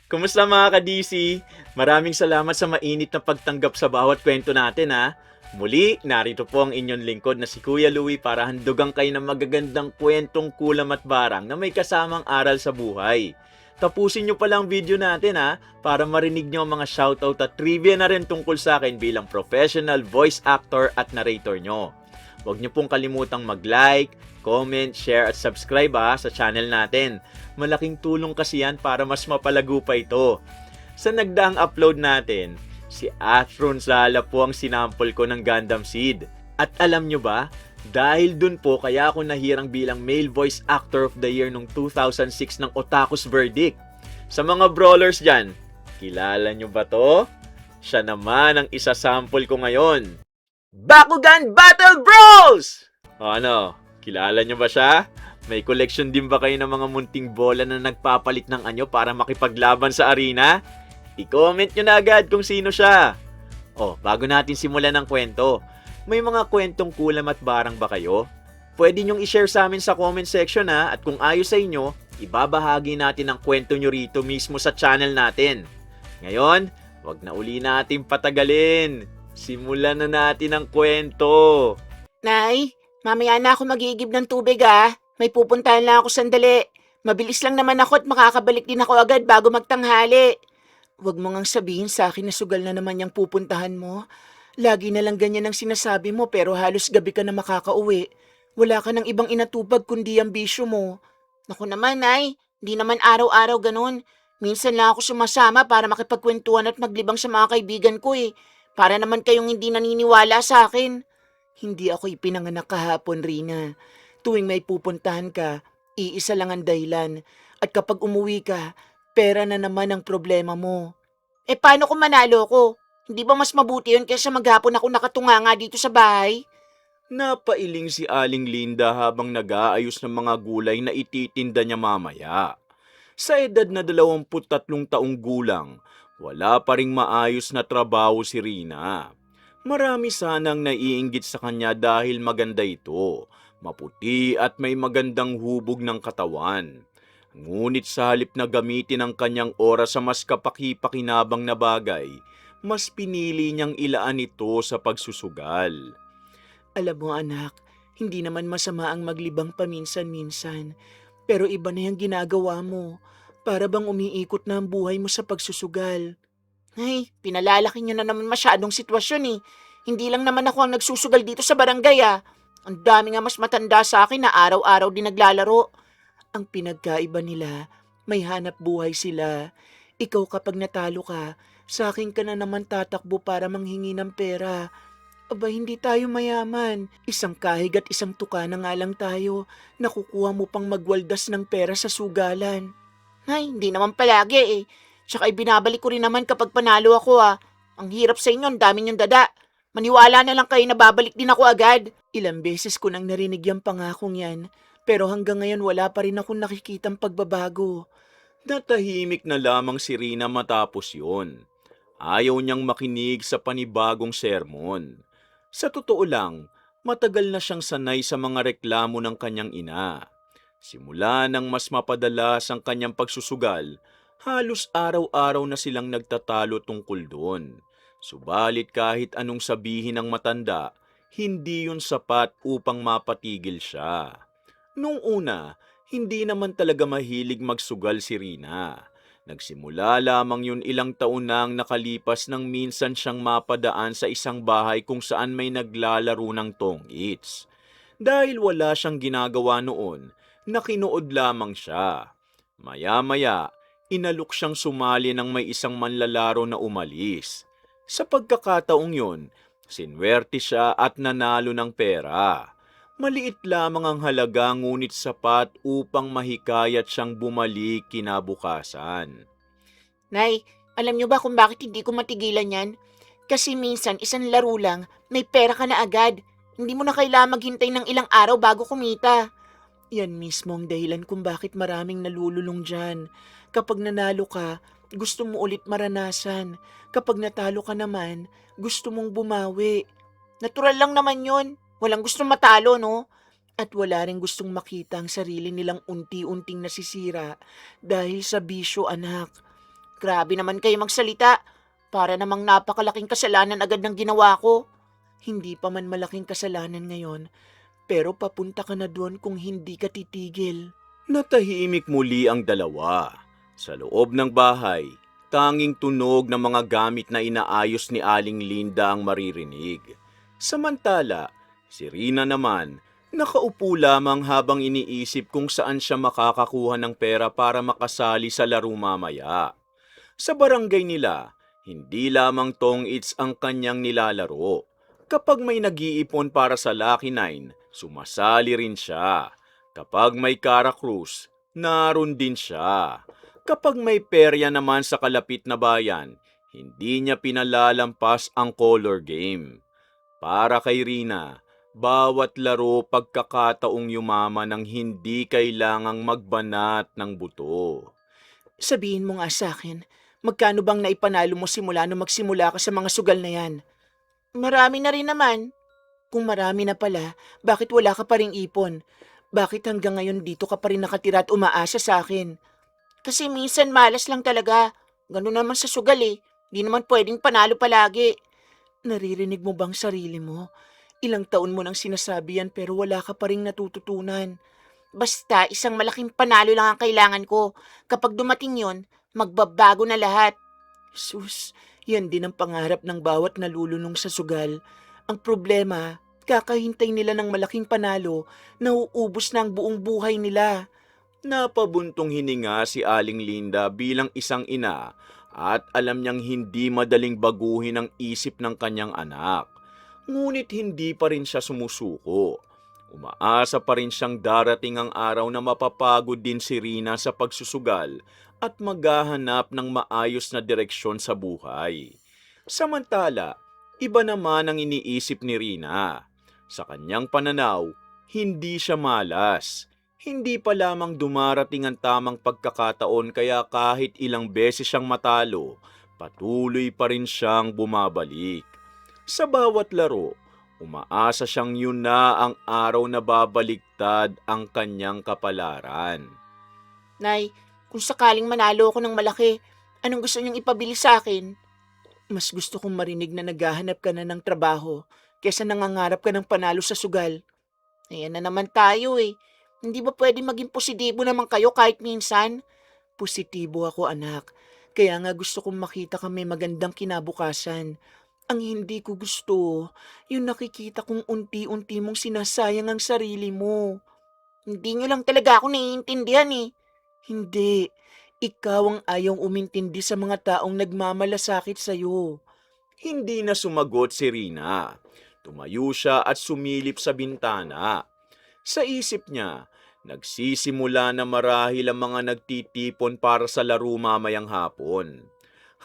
Kumusta mga ka-DC? Maraming salamat sa mainit na pagtanggap sa bawat kwento natin ha. Muli, narito po ang inyong lingkod na si Kuya Louie para handugan kayo ng magagandang kwentong kulam at barang na may kasamang aral sa buhay. Tapusin nyo pala ang video natin ha, para marinig nyo ang mga shoutout at trivia na rin tungkol sa akin bilang professional voice actor at narrator nyo. Huwag niyo pong kalimutang mag-like, comment, share at subscribe sa channel natin. Malaking tulong kasi yan para mas mapalago pa ito. Sa nagdaang upload natin, si Athron Zala po ang sinample ko ng Gundam Seed. At alam nyo ba, dahil dun po kaya ako nahirang bilang Male Voice Actor of the Year noong 2006 ng Otaku's Verdict. Sa mga brawlers dyan, kilala nyo ba to? Siya naman ang isasample ko ngayon. Bakugan Battle Bros! O ano, kilala nyo ba siya? May collection din ba kayo ng mga munting bola na nagpapalit ng anyo para makipaglaban sa arena? I-comment nyo na agad kung sino siya. O, bago natin simulan ng kwento, may mga kwentong kulam at barang ba kayo? Pwede nyong i-share sa amin sa comment section at kung ayos sa inyo, ibabahagi natin ang kwento nyo rito mismo sa channel natin. Ngayon, wag na uli natin patagalin. Simulan na natin ang kwento. Nay, mamaya na ako magigib ng tubig May pupuntahan lang ako sandali. Mabilis lang naman ako at makakabalik din ako agad bago magtanghali. Huwag mo ngang sabihin sa akin na sugal na naman yung pupuntahan mo. Lagi na lang ganyan ang sinasabi mo pero halos gabi ka na makakauwi. Wala ka ng ibang inatupag kundi ang bisyo mo. Naku naman, Nay. Di naman araw-araw ganun. Minsan lang ako sumasama para makipagkwentuhan at maglibang sa mga kaibigan ko Para naman kayong hindi naniniwala sa akin. Hindi ako ipinanganak kahapon, Rina. Tuwing may pupuntahan ka, iisa lang ang dahilan. At kapag umuwi ka, pera na naman ang problema mo. Paano kung manalo ko? Hindi ba mas mabuti yun kaysa maghapon ako nakatunganga dito sa bahay? Napailing si Aling Linda habang nag-aayos ng mga gulay na ititinda niya mamaya. Sa edad na 23 taong gulang, wala pa ring maayos na trabaho si Rina. Marami sanang naiinggit sa kanya dahil maganda ito, maputi at may magandang hubog ng katawan. Ngunit sa halip na gamitin ang kanyang oras sa mas kapaki-pakinabang na bagay, mas pinili niyang ilaan ito sa pagsusugal. Alam mo anak, hindi naman masama ang maglibang paminsan-minsan. Pero iba na yung ginagawa mo. Para bang umiikot na ang buhay mo sa pagsusugal. Ay, pinalalaki niyo na naman masyadong sitwasyon Hindi lang naman ako ang nagsusugal dito sa barangay Ang dami nga mas matanda sa akin na araw-araw din naglalaro. Ang pinagkaiba nila, may hanap buhay sila. Ikaw kapag natalo ka, sa akin ka na naman tatakbo para manghingi ng pera. Aba, hindi tayo mayaman. Isang kahig at isang tuka na nga lang tayo. Nakukuha mo pang magwaldas ng pera sa sugalan. Ay, hindi naman palagi Tsaka ibinabalik ko rin naman kapag panalo ako Ang hirap sa inyo, ang dami niyong dada. Maniwala na lang kayo na babalik din ako agad. Ilang beses ko nang narinig yung pangakong yan. Pero hanggang ngayon wala pa rin akong nakikitang pagbabago. Natahimik na lamang si Rina matapos yon. Ayaw niyang makinig sa panibagong sermon. Sa totoo lang, matagal na siyang sanay sa mga reklamo ng kanyang ina. Simula nang mas mapadalas ang kanyang pagsusugal, halos araw-araw na silang nagtatalo tungkol doon. Subalit kahit anong sabihin ng matanda, hindi yun sapat upang mapatigil siya. Nung una, hindi naman talaga mahilig magsugal si Rina. Nagsimula lamang yun ilang taon nang nakalipas nang minsan siyang mapadaan sa isang bahay kung saan may naglalaro ng tong-its. Dahil wala siyang ginagawa noon, nakinood lamang siya. Maya-maya, inalok siyang sumali ng may isang manlalaro na umalis. Sa pagkakataong yun, sinwerte siya at nanalo ng pera. Maliit lamang ang halaga ngunit sapat upang mahikayat siyang bumalik kinabukasan. Nay, alam niyo ba kung bakit hindi ko matigilan yan? Kasi minsan isang laro lang, may pera ka na agad. Hindi mo na kailangan maghintay ng ilang araw bago kumita. Yan mismo ang dahilan kung bakit maraming nalululong dyan. Kapag nanalo ka, gusto mo ulit maranasan. Kapag natalo ka naman, gusto mong bumawi. Natural lang naman yon. Walang gustong matalo, no? At wala rin gustong makita ang sarili nilang unti-unting nasisira dahil sa bisyo, anak. Grabe naman kayo magsalita. Para namang napakalaking kasalanan agad ng ginawa ko. Hindi pa man malaking kasalanan ngayon, pero papunta ka na doon kung hindi ka titigil. Natahimik muli ang dalawa. Sa loob ng bahay, tanging tunog ng mga gamit na inaayos ni Aling Linda ang maririnig. Samantala, si Rina naman, nakaupo lamang habang iniisip kung saan siya makakakuha ng pera para makasali sa laro mamaya. Sa barangay nila, hindi lamang tong-its ang kanyang nilalaro. Kapag may nag-iipon para sa Lucky Nine, sumasali rin siya. Kapag may Cara Cruz, naroon din siya. Kapag may perya naman sa kalapit na bayan, hindi niya pinalalampas ang color game. Para kay Rina, bawat laro pagkakataong yumaman ng hindi kailangang magbanat ng buto. Sabihin mo nga sa akin, magkano bang naipanalo mo simula nung magsimula ka sa mga sugal na yan? Marami na rin naman. Kung marami na pala, bakit wala ka pa ring ipon? Bakit hanggang ngayon dito ka pa rin nakatira at umaasa sa akin? Kasi minsan malas lang talaga. Ganun naman sa sugal eh. Di naman pwedeng panalo palagi. Naririnig mo bang sarili mo? Ilang taon mo nang sinasabi yan pero wala ka pa ring natututunan. Basta isang malaking panalo lang ang kailangan ko. Kapag dumating yon, magbabago na lahat. Sus, yan din ang pangarap ng bawat nalulunong sa sugal. Ang problema, kakahintay nila ng malaking panalo, nauubos na ang buong buhay nila. Napabuntong hininga si Aling Linda bilang isang ina at alam niyang hindi madaling baguhin ang isip ng kanyang anak. Ngunit hindi pa rin siya sumusuko. Umaasa pa rin siyang darating ang araw na mapapagod din si Rina sa pagsusugal at maghahanap ng maayos na direksyon sa buhay. Samantala, iba naman ang iniisip ni Rina. Sa kanyang pananaw, hindi siya malas. Hindi pa lamang dumarating ang tamang pagkakataon kaya kahit ilang beses siyang matalo, patuloy pa rin siyang bumabalik. Sa bawat laro, umaasa siyang yun na ang araw na babaliktad ang kanyang kapalaran. Nay, kung sakaling manalo ako ng malaki, anong gusto niyong ipabili sa akin? Mas gusto kong marinig na naghahanap ka na ng trabaho kesa nangangarap ka ng panalo sa sugal. Ayan na naman tayo eh. Hindi ba pwede maging positibo naman kayo kahit minsan? Positibo ako anak. Kaya nga gusto kong makita kami magandang kinabukasan. Ang hindi ko gusto, yung nakikita kong unti-unti mong sinasayang ang sarili mo. Hindi niyo lang talaga ako naiintindihan eh. Hindi. Ikaw ang ayong umintindi sa mga taong nagmamalasakit sa'yo. Hindi na sumagot si Rina. Tumayo siya at sumilip sa bintana. Sa isip niya, nagsisimula na marahil ang mga nagtitipon para sa laro mamayang hapon.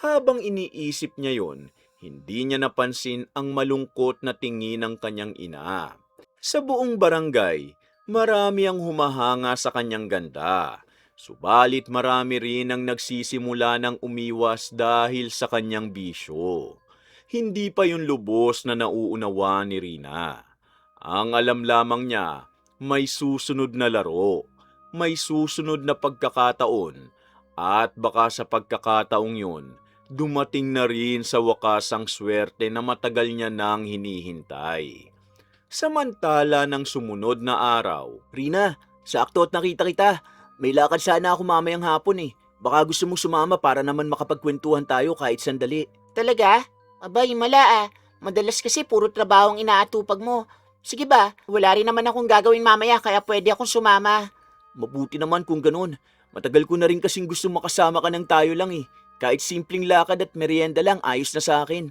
Habang iniisip niya yon, hindi niya napansin ang malungkot na tingin ng kanyang ina. Sa buong barangay, marami ang humahanga sa kanyang ganda. Subalit marami rin ang nagsisimula ng umiwas dahil sa kanyang bisyo. Hindi pa yun lubos na nauunawa ni Rina. Ang alam lamang niya, may susunod na laro, may susunod na pagkakataon, at baka sa pagkakataong yun, dumating na rin sa wakas ang swerte na matagal niya nang hinihintay. Samantala ng sumunod na araw, Rina, sakto at nakita kita. May lakad sana ako mamayang hapon eh. Baka gusto mong sumama para naman makapagkwentuhan tayo kahit sandali. Talaga? Abay, mala ah. Madalas kasi puro trabaho ang inaatupag mo. Sige ba, wala rin naman akong gagawin mamaya kaya pwede akong sumama. Mabuti naman kung ganun. Matagal ko na rin kasing gusto makasama ka ng tayo lang eh. Kahit simpleng lakad at merienda lang, ayos na sa akin.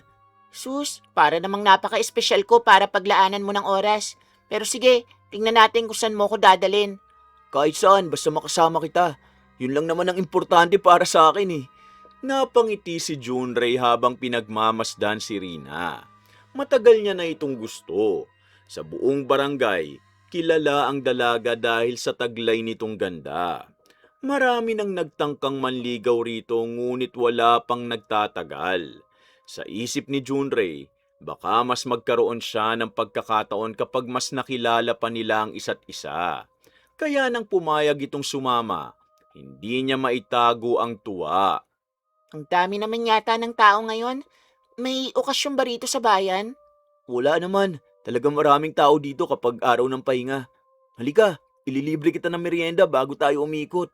Sus, para namang napaka-espesyal ko para paglaanan mo ng oras. Pero sige, tingnan natin kung saan mo ko dadalin. Kahit saan, basta makasama kita. Yun lang naman ang importante para sa akin eh. napangiti si Junrey habang pinagmamasdan si Rina. Matagal niya na itong gusto. Sa buong barangay, kilala ang dalaga dahil sa taglay nitong ganda. Marami nang nagtangkang manligaw rito ngunit wala pang nagtatagal. Sa isip ni Junrey, baka mas magkaroon siya ng pagkakataon kapag mas nakilala pa nila ang isa't isa. Kaya nang pumayag itong sumama, hindi niya maitago ang tuwa. Ang dami naman yata ng tao ngayon. May okasyon ba rito sa bayan? Wala naman. Talagang maraming tao dito kapag araw ng pahinga. Halika, ililibre kita ng merienda bago tayo umikot.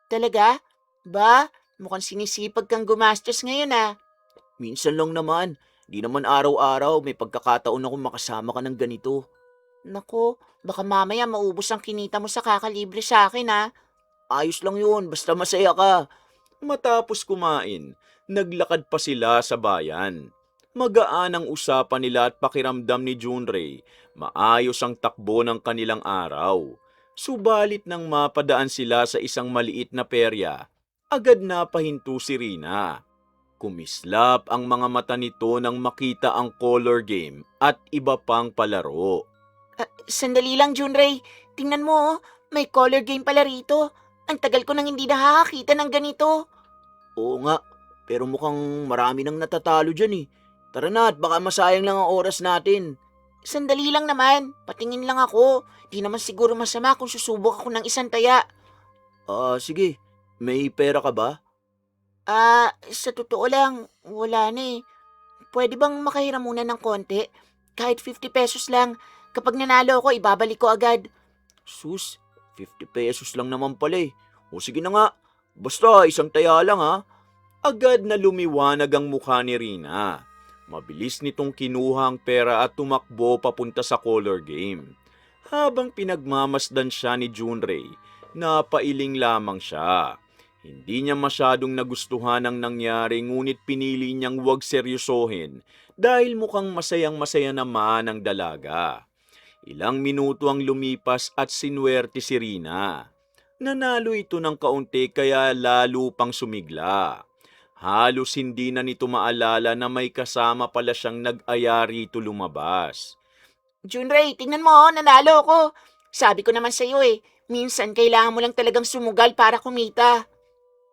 Talaga? Ba, mukhang sinisipag kang gumastos ngayon ah. Minsan lang naman. Di naman araw-araw may pagkakataon akong makasama ka ng ganito. Nako, baka mamaya maubos ang kinita mo sa kakalibre sa akin ah. Ayos lang yun, basta masaya ka. Matapos kumain, naglakad pa sila sa bayan. Magaan ang usapan nila at pakiramdam ni Junrei. Maayos ang takbo ng kanilang araw. Subalit nang mapadaan sila sa isang maliit na perya, agad na pahinto si Rina. Kumislap ang mga mata nito nang makita ang color game at iba pang palaro. Sandali lang, Junrei. Tingnan mo, oh. May color game pala rito. Ang tagal ko nang hindi nakakakita ng ganito. Oo nga, pero mukhang marami nang natatalo dyan eh. Tara na at baka masayang lang ang oras natin. Sandali lang naman, patingin lang ako. Di naman siguro masama kung susubok ako ng isang taya. Sige. May pera ka ba? Sa totoo lang, wala na eh. Pwede bang makahiram muna ng konti? Kahit 50 pesos lang. Kapag nanalo ako, ibabalik ko agad. Sus, 50 pesos lang naman pala eh. O sige na nga, basta isang taya lang ha. Agad na lumiwanag ang mukha ni Rina. Mabilis nitong kinuha ang pera at tumakbo papunta sa color game. Habang pinagmamasdan siya ni Junrei, napailing lamang siya. Hindi niya masyadong nagustuhan ang nangyari ngunit pinili niyang huwag seryosohin dahil mukhang masayang-masaya naman ang dalaga. Ilang minuto ang lumipas at sinuwerte si Rina. Nanalo ito ng kaunti kaya lalo pang sumigla. Halos hindi na nito maalala na may kasama pala siyang nag-aya rito lumabas. Junrei, tingnan mo, oh, nanalo ako. Sabi ko naman sa'yo eh, minsan kailangan mo lang talagang sumugal para kumita.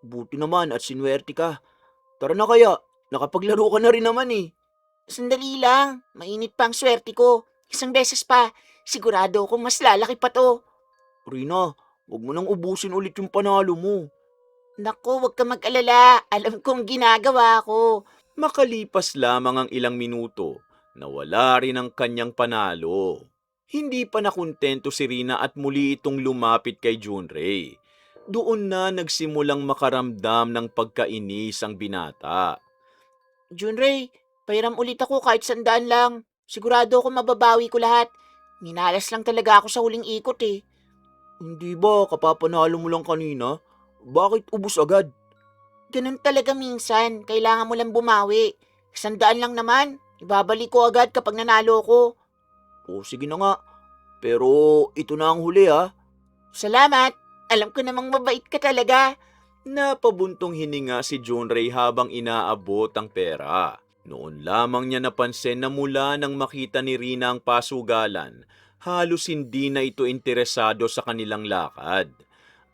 Buti naman at sinuwerte ka. Tara na kaya, nakapaglaro ka na rin naman eh. Sandali lang, mainit pa ang swerte ko. Isang beses pa, sigurado akong mas lalaki pa to. Rina, wag mo nang ubusin ulit yung panalo mo. Naku, wag ka mag-alala. Alam kong ginagawa ko. Makalipas lamang ang ilang minuto, nawala rin ang kanyang panalo. Hindi pa nakontento si Rina at muli itong lumapit kay Junrei. Doon na nagsimulang makaramdam ng pagkainis ang binata. Junrei, pahiram ulit ako kahit 100 lang. Sigurado ako mababawi ko lahat. Minalas lang talaga ako sa huling ikot eh. Hindi ba kapapanalo mo lang kanina? Bakit ubus agad? Ganun talaga minsan. Kailangan mo lang bumawi. 100 lang naman. Ibabalik ko agad kapag nanalo ko. O sige na nga. Pero ito na ang huli ha. Salamat. Alam ko namang mabait ka talaga. Napabuntong hininga si Junrei habang inaabot ang pera. Noon lamang niya napansin na mula nang makita ni Rina ang pasugalan, halos hindi na ito interesado sa kanilang lakad.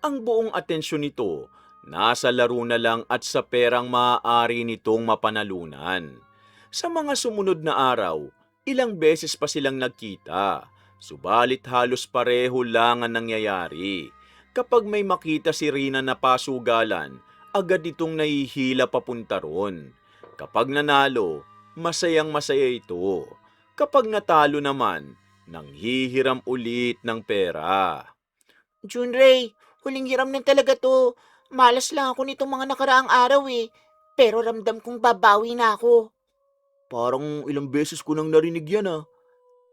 Ang buong atensyon nito nasa laro na lang at sa perang maaari nitong mapanalunan. Sa mga sumunod na araw, ilang beses pa silang nagkita, subalit halos pareho lang ang nangyayari. Kapag may makita si Rina na pasugalan, agad itong nahihila papunta ron. Kapag nanalo, masayang-masaya ito. Kapag natalo naman, nanghihiram ulit ng pera. Junrei, huling hiram na talaga to. Malas lang ako nitong mga nakaraang araw eh. Pero ramdam kong babawi na ako. Parang ilang beses ko nang narinig yan ah.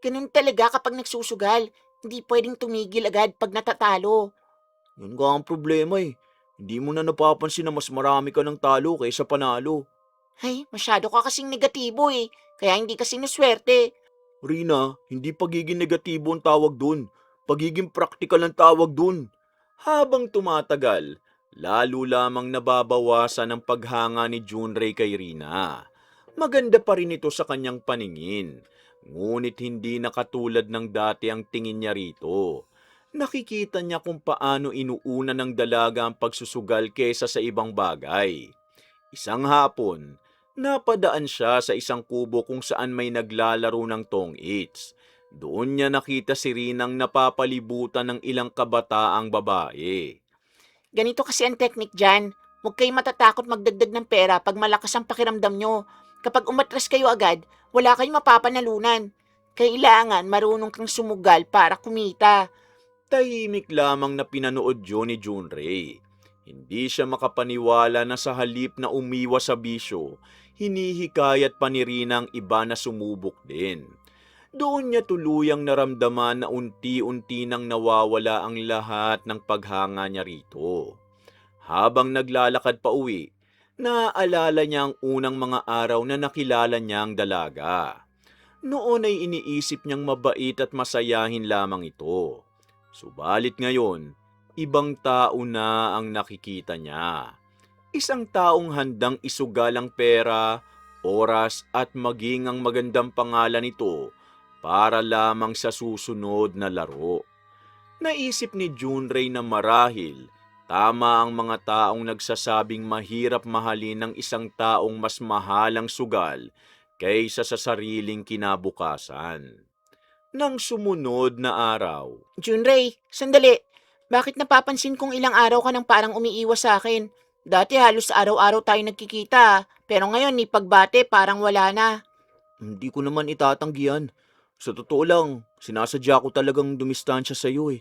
Ganun talaga kapag nagsusugal. Hindi pwedeng tumigil agad pag natatalo. Yun nga ang problema eh. Hindi mo na napapansin na mas marami ka ng talo kaysa panalo. Ay, masyado ka kasing negatibo eh. Kaya hindi kasi naswerte. Rina, hindi pagiging negatibo ang tawag dun. Pagiging practical ang tawag dun. Habang tumatagal, lalo lamang nababawasan ang paghanga ni Junrei kay Rina. Maganda pa rin ito sa kanyang paningin, ngunit hindi na katulad ng dati ang tingin niya rito. Nakikita niya kung paano inuuna ng dalaga ang pagsusugal kesa sa ibang bagay. Isang hapon, napadaan siya sa isang kubo kung saan may naglalaro ng tong-its. Doon niya nakita si Rinang napapalibutan ng ilang kabataang babae. Ganito kasi ang technique dyan. Huwag kayong matatakot magdagdag ng pera pag malakas ang pakiramdam nyo. Kapag umatras kayo agad, wala kayong mapapanalunan. Kailangan marunong kang sumugal para kumita. Tahimik lamang na pinanood yun ni Junrei. Hindi siya makapaniwala na sa halip na umiwas sa bisyo, hinihikayat pa ni Rina ang iba na sumubok din. Doon niya tuluyang naramdaman na unti-unti nang nawawala ang lahat ng paghanga niya rito. Habang naglalakad pa uwi, naaalala niya ang unang mga araw na nakilala niyang dalaga. Noon ay iniisip niyang mabait at masayahin lamang ito. Subalit ngayon, ibang tao na ang nakikita niya. Isang taong handang isugal ang pera, oras at maging ang magandang pangalan nito para lamang sa susunod na laro. Naisip ni Junrei na marahil tama ang mga taong nagsasabing mahirap mahalin ng isang taong mas mahalang sugal kaysa sa sariling kinabukasan. Nang sumunod na araw, Junrei, sandali. Bakit napapansin kong ilang araw ka nang parang umiiwas sa akin? Dati halos araw-araw tayo nagkikita, pero ngayon ni pagbate parang wala na. hindi ko naman itatanggihan. Sa totoo lang, sinasadya ko talagang dumistansya sa iyo eh.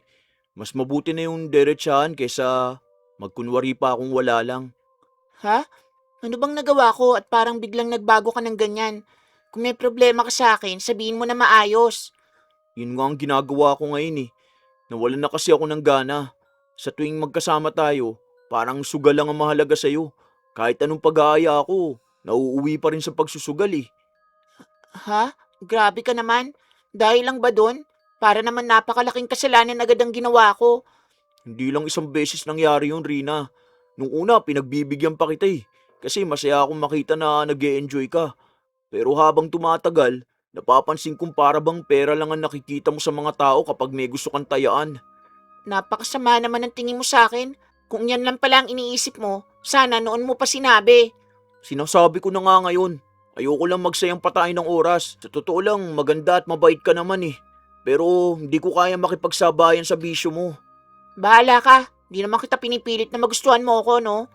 Mas mabuti na yung diretsahan kaysa magkunwari pa akong wala lang. Ha? Ano bang nagawa ko at parang biglang nagbago ka ng ganyan? Kung may problema ka sa akin, sabihin mo na maayos. Yun nga ang ginagawa ko ngayon eh. Nawalan na kasi ako ng gana. Sa tuwing magkasama tayo, parang sugal lang ang mahalaga sa'yo. Kahit anong pag-aaya ako, nauuwi pa rin sa pagsusugal eh. Ha? Grabe ka naman. Dahil lang ba doon? Para naman napakalaking kasalanan agad ang ginawa ko. Hindi lang isang beses nangyari yun, Rina. Nung una, pinagbibigyan pa kita eh. Kasi masaya akong makita na nag-e-enjoy ka. Pero habang tumatagal, napapansin kong para bang pera lang ang nakikita mo sa mga tao kapag may gusto kang tayaan. Napakasama naman ang tingin mo sa akin. Kung yan lang pala ang iniisip mo, sana noon mo pa sinabi. Sinasabi ko na nga ngayon. Ayoko lang magsayang patay ng oras. Sa totoo lang, maganda at mabait ka naman eh. Pero hindi ko kaya makipagsabayan sa bisyo mo. Bahala ka. Di naman kita pinipilit na magustuhan mo ako, no?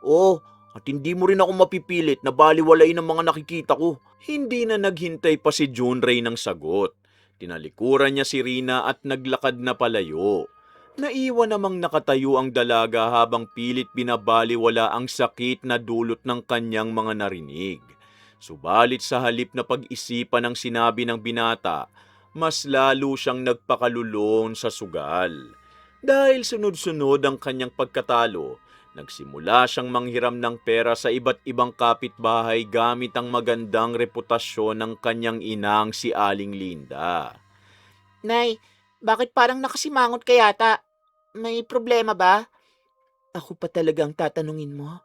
Oo, at hindi mo rin ako mapipilit na baliwalain ang mga nakikita ko. Hindi na naghintay pa si Junrei ng sagot. Tinalikuran niya si Rina at naglakad na palayo. Naiwan namang nakatayo ang dalaga habang pilit binabaliwala ang sakit na dulot ng kanyang mga narinig. Subalit sa halip na pag-isipan ang sinabi ng binata, mas lalo siyang nagpakalulong sa sugal. Dahil sunod-sunod ang kanyang pagkatalo, nagsimula siyang manghiram ng pera sa iba't ibang kapitbahay gamit ang magandang reputasyon ng kanyang inang si Aling Linda. Nay, bakit parang nakasimangot ka yata? May problema ba? Ako pa talagang tatanungin mo.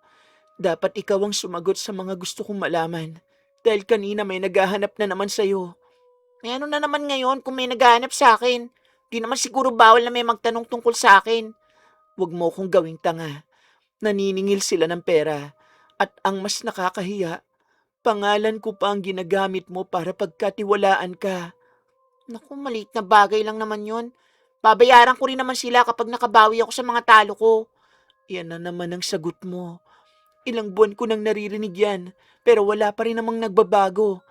Dapat ikaw ang sumagot sa mga gusto kong malaman. Dahil kanina may naghahanap na naman sa'yo. Eh ano na naman ngayon kung may naghahanap sa akin? Di naman siguro bawal na may magtanong tungkol sa akin. Huwag mo kong gawing tanga. Naniningil sila ng pera. At ang mas nakakahiya, pangalan ko pa ang ginagamit mo para pagkatiwalaan ka. Naku, maliit na bagay lang naman yon. Babayaran ko rin naman sila kapag nakabawi ako sa mga talo ko. Yan na naman ang sagot mo. Ilang buwan ko nang naririnig yan, pero wala pa rin namang nagbabago.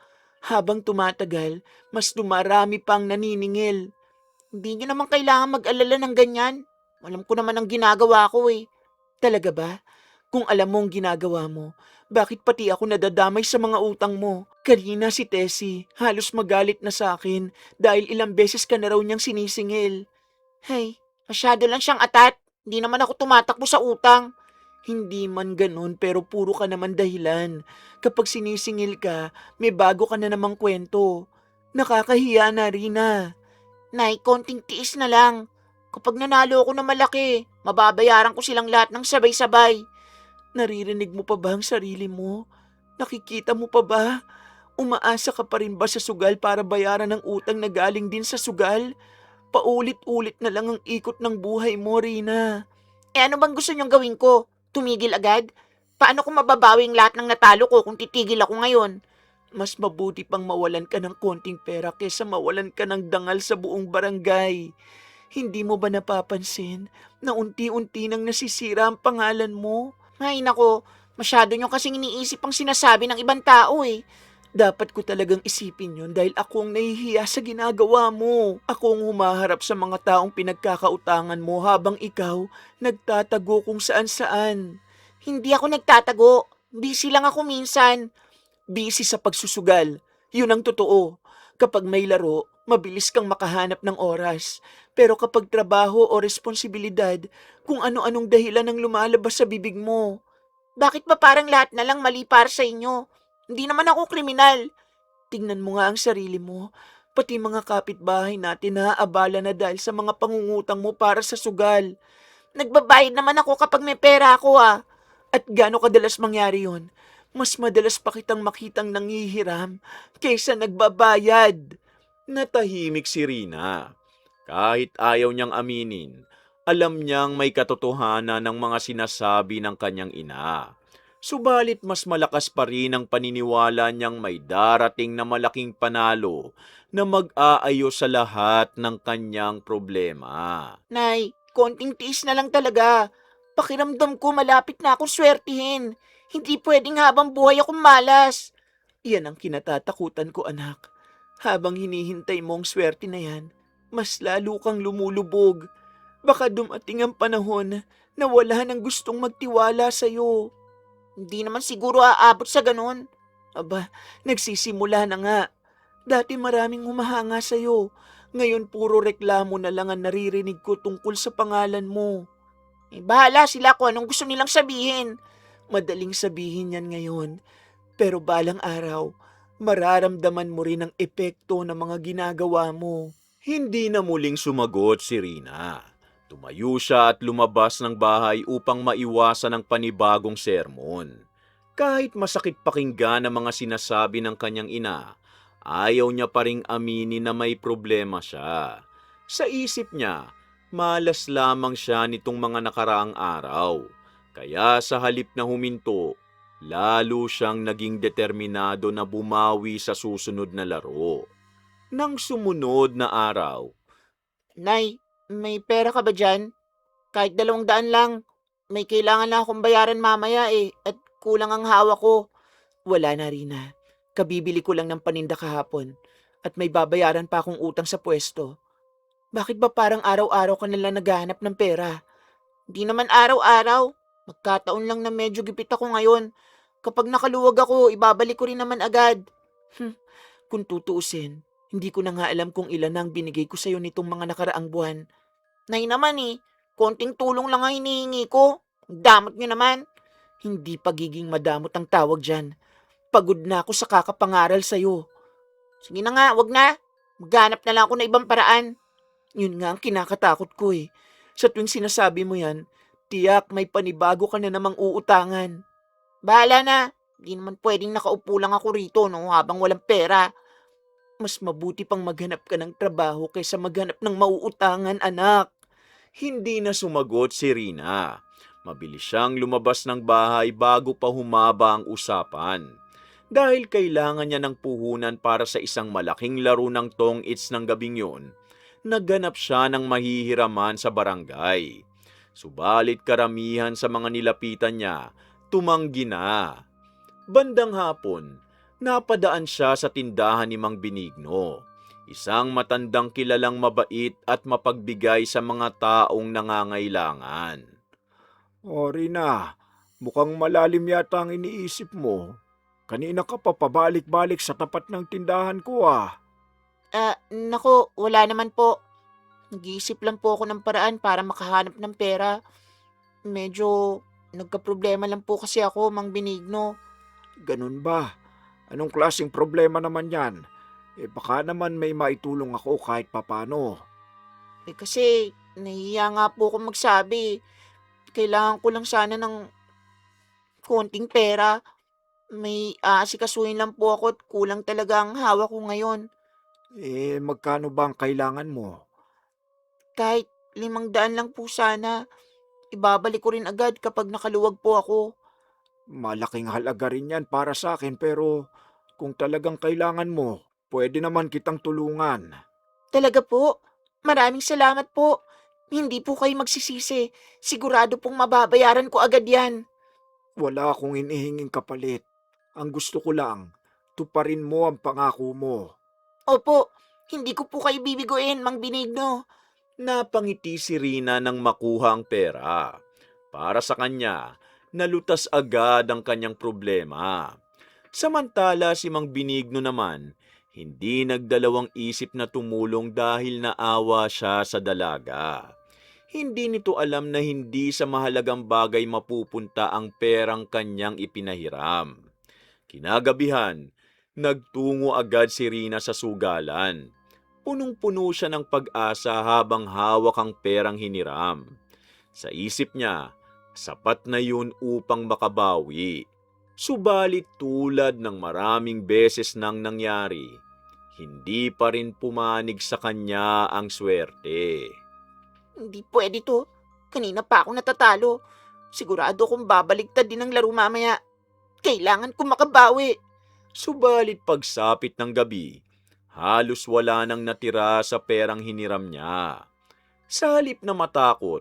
Habang tumatagal, mas dumarami pang naniningil. Hindi nyo naman kailangan mag-alala ng ganyan. Alam ko naman ang ginagawa ko eh. Talaga ba? Kung alam mo ang ginagawa mo, bakit pati ako nadadamay sa mga utang mo? Kanina si Tessie, halos magalit na sa akin dahil ilang beses ka na raw niyang sinisingil. Hey, masyado lang siyang atat. Hindi naman ako tumatakbo sa utang. Hindi man ganon pero puro ka naman dahilan. Kapag sinisingil ka, may bago ka na namang kwento. Nakakahiya na, Rina. Nay, konting tiis na lang. Kapag nanalo ako na malaki, mababayaran ko silang lahat ng sabay-sabay. Naririnig mo pa ba ang sarili mo? Nakikita mo pa ba? Umaasa ka pa rin ba sa sugal para bayaran ng utang na galing din sa sugal? Paulit-ulit na lang ang ikot ng buhay mo, Rina. Eh ano bang gusto niyong gawin ko? Tumigil agad? Paano ko mababawing lahat ng natalo ko kung titigil ako ngayon? Mas mabuti pang mawalan ka ng konting pera kesa mawalan ka ng dangal sa buong barangay. Hindi mo ba napapansin na unti-unti nang nasisira ang pangalan mo? Ay nako, masyado nyo kasing iniisip ang sinasabi ng ibang tao eh. Dapat ko talagang isipin yon dahil ako ang nahihiya sa ginagawa mo. Ako ang humaharap sa mga taong pinagkakautangan mo habang ikaw nagtatago kung saan-saan. Hindi ako nagtatago. Busy lang ako minsan. Busy sa pagsusugal. Yun ang totoo. Kapag may laro, mabilis kang makahanap ng oras. Pero kapag trabaho o responsibilidad, kung ano-anong dahilan ang lumalabas sa bibig mo. Bakit ba parang lahat na lang mali para sa inyo? Hindi naman ako kriminal. Tingnan mo nga ang sarili mo. Pati mga kapitbahay natin naaabala na dahil sa mga pangungutang mo para sa sugal. Nagbabayad naman ako kapag may pera ako ah. At gaano kadalas mangyari yon? Mas madalas pa kitang makitang nangihiram kaysa nagbabayad. Natahimik si Rina. Kahit ayaw niyang aminin, alam niyang may katotohanan ng mga sinasabi ng kanyang ina. Subalit mas malakas pa rin ang paniniwala niyang may darating na malaking panalo na mag-aayos sa lahat ng kanyang problema. Nay, konting tiis na lang talaga. Pakiramdam ko malapit na akong swertihin. Hindi pwedeng habang buhay akong malas. Yan ang kinatatakutan ko, anak. Habang hinihintay mo ang swerte na yan, mas lalo kang lumulubog. Baka dumating ang panahon na wala nang gustong magtiwala sa'yo. Hindi naman siguro aabot sa ganun. Aba, nagsisimula na nga. Dati maraming humahanga sa'yo. Ngayon puro reklamo na lang ang naririnig ko tungkol sa pangalan mo. Bahala sila kung anong gusto nilang sabihin. Madaling sabihin yan ngayon. Pero balang araw, mararamdaman mo rin ang epekto ng mga ginagawa mo. Hindi na muling sumagot si Rina. Tumayo siya at lumabas ng bahay upang maiwasan ang panibagong sermon. Kahit masakit pakinggan ang mga sinasabi ng kanyang ina, ayaw niya pa ring aminin na may problema siya. Sa isip niya, malas lamang siya nitong mga nakaraang araw. Kaya sa halip na huminto, lalo siyang naging determinado na bumawi sa susunod na laro. Nang sumunod na araw, Nay, may pera ka ba dyan? Kahit 200 lang. May kailangan na akong bayaran mamaya eh. At kulang ang hawak ko. Wala na, Rina. Kabibili ko lang ng paninda kahapon. At may babayaran pa akong utang sa pwesto. Bakit ba parang araw-araw ka nalang naghahanap ng pera? Di naman araw-araw. Magkataon lang na medyo gipit ako ngayon. Kapag nakaluwag ako, ibabalik ko rin naman agad. Kung tutuusin, hindi ko na nga alam kung ilan na ang binigay ko sa'yo nitong mga nakaraang buwan. Nay naman eh, konting tulong lang ang hinihingi ko. Ang damot niyo naman. Hindi pagiging madamot ang tawag dyan. Pagod na ako sa kakapangaral sa'yo. Sige na nga, wag na. Maghanap na lang ako ng ibang paraan. Yun nga ang kinakatakot ko eh. Sa tuwing sinasabi mo yan, tiyak may panibago ka na namang uutangan. Bahala na. Di naman pwedeng nakaupo lang ako rito no, habang walang pera. Mas mabuti pang maghanap ka ng trabaho kaysa maghanap ng mauutangan, anak. hindi na sumagot si Rina. Mabilis siyang lumabas ng bahay bago pa humaba ang usapan. Dahil kailangan niya ng puhunan para sa isang malaking laro ng tong-its ng gabing yun, nagganap siya ng mahihiraman sa barangay. Subalit karamihan sa mga nilapitan niya, tumanggi na. Bandang hapon, napadaan siya sa tindahan ni Mang Benigno, isang matandang kilalang mabait at mapagbigay sa mga taong nangangailangan. O Rina, mukhang malalim yata ang iniisip mo. Kanina ka pa pabalik-balik sa tapat ng tindahan ko ah. Nako, wala naman po. Nag-iisip lang po ako ng paraan para makahanap ng pera. Medyo nagka-problema lang po kasi ako, Mang Benigno. Ganun ba? Anong klaseng problema naman yan? Baka naman may maitulong ako kahit papano. Kasi nahihiya nga po ako magsabi. Kailangan ko lang sana ng konting pera. May aasikasuhin lang po ako at kulang talaga ang hawak ko ngayon. Magkano ba ang kailangan mo? Kahit 500 lang po sana. Ibabalik ko rin agad kapag nakaluwag po ako. Malaking halaga rin yan para sa akin pero kung talagang kailangan mo, pwede naman kitang tulungan. Talaga po? Maraming salamat po. Hindi po kayo magsisisi. Sigurado pong mababayaran ko agad yan. Wala akong hinihinging kapalit. Ang gusto ko lang, tuparin mo ang pangako mo. Opo, hindi ko po kayo bibiguin, Mang Binigno. Napangiti si Rina nang makuha ang pera. Para sa kanya, nalutas agad ang kanyang problema. Samantala si Mang Binigno naman, hindi nagdalawang isip na tumulong dahil naawa siya sa dalaga. Hindi nito alam na hindi sa mahalagang bagay mapupunta ang perang kanyang ipinahiram. Kinagabihan, nagtungo agad si Rina sa sugalan. Punong-puno siya ng pag-asa habang hawak ang perang hiniram. Sa isip niya, sapat na yun upang makabawi. Subalit tulad ng maraming beses nang nangyari, hindi pa rin pumanig sa kanya ang swerte. Hindi pwede to. Kanina pa ako natatalo. Sigurado kong babaliktad din ang laro mamaya. Kailangan ko makabawi. Subalit pagsapit ng gabi, halos wala nang natira sa perang hiniram niya. Sa halip na matakot,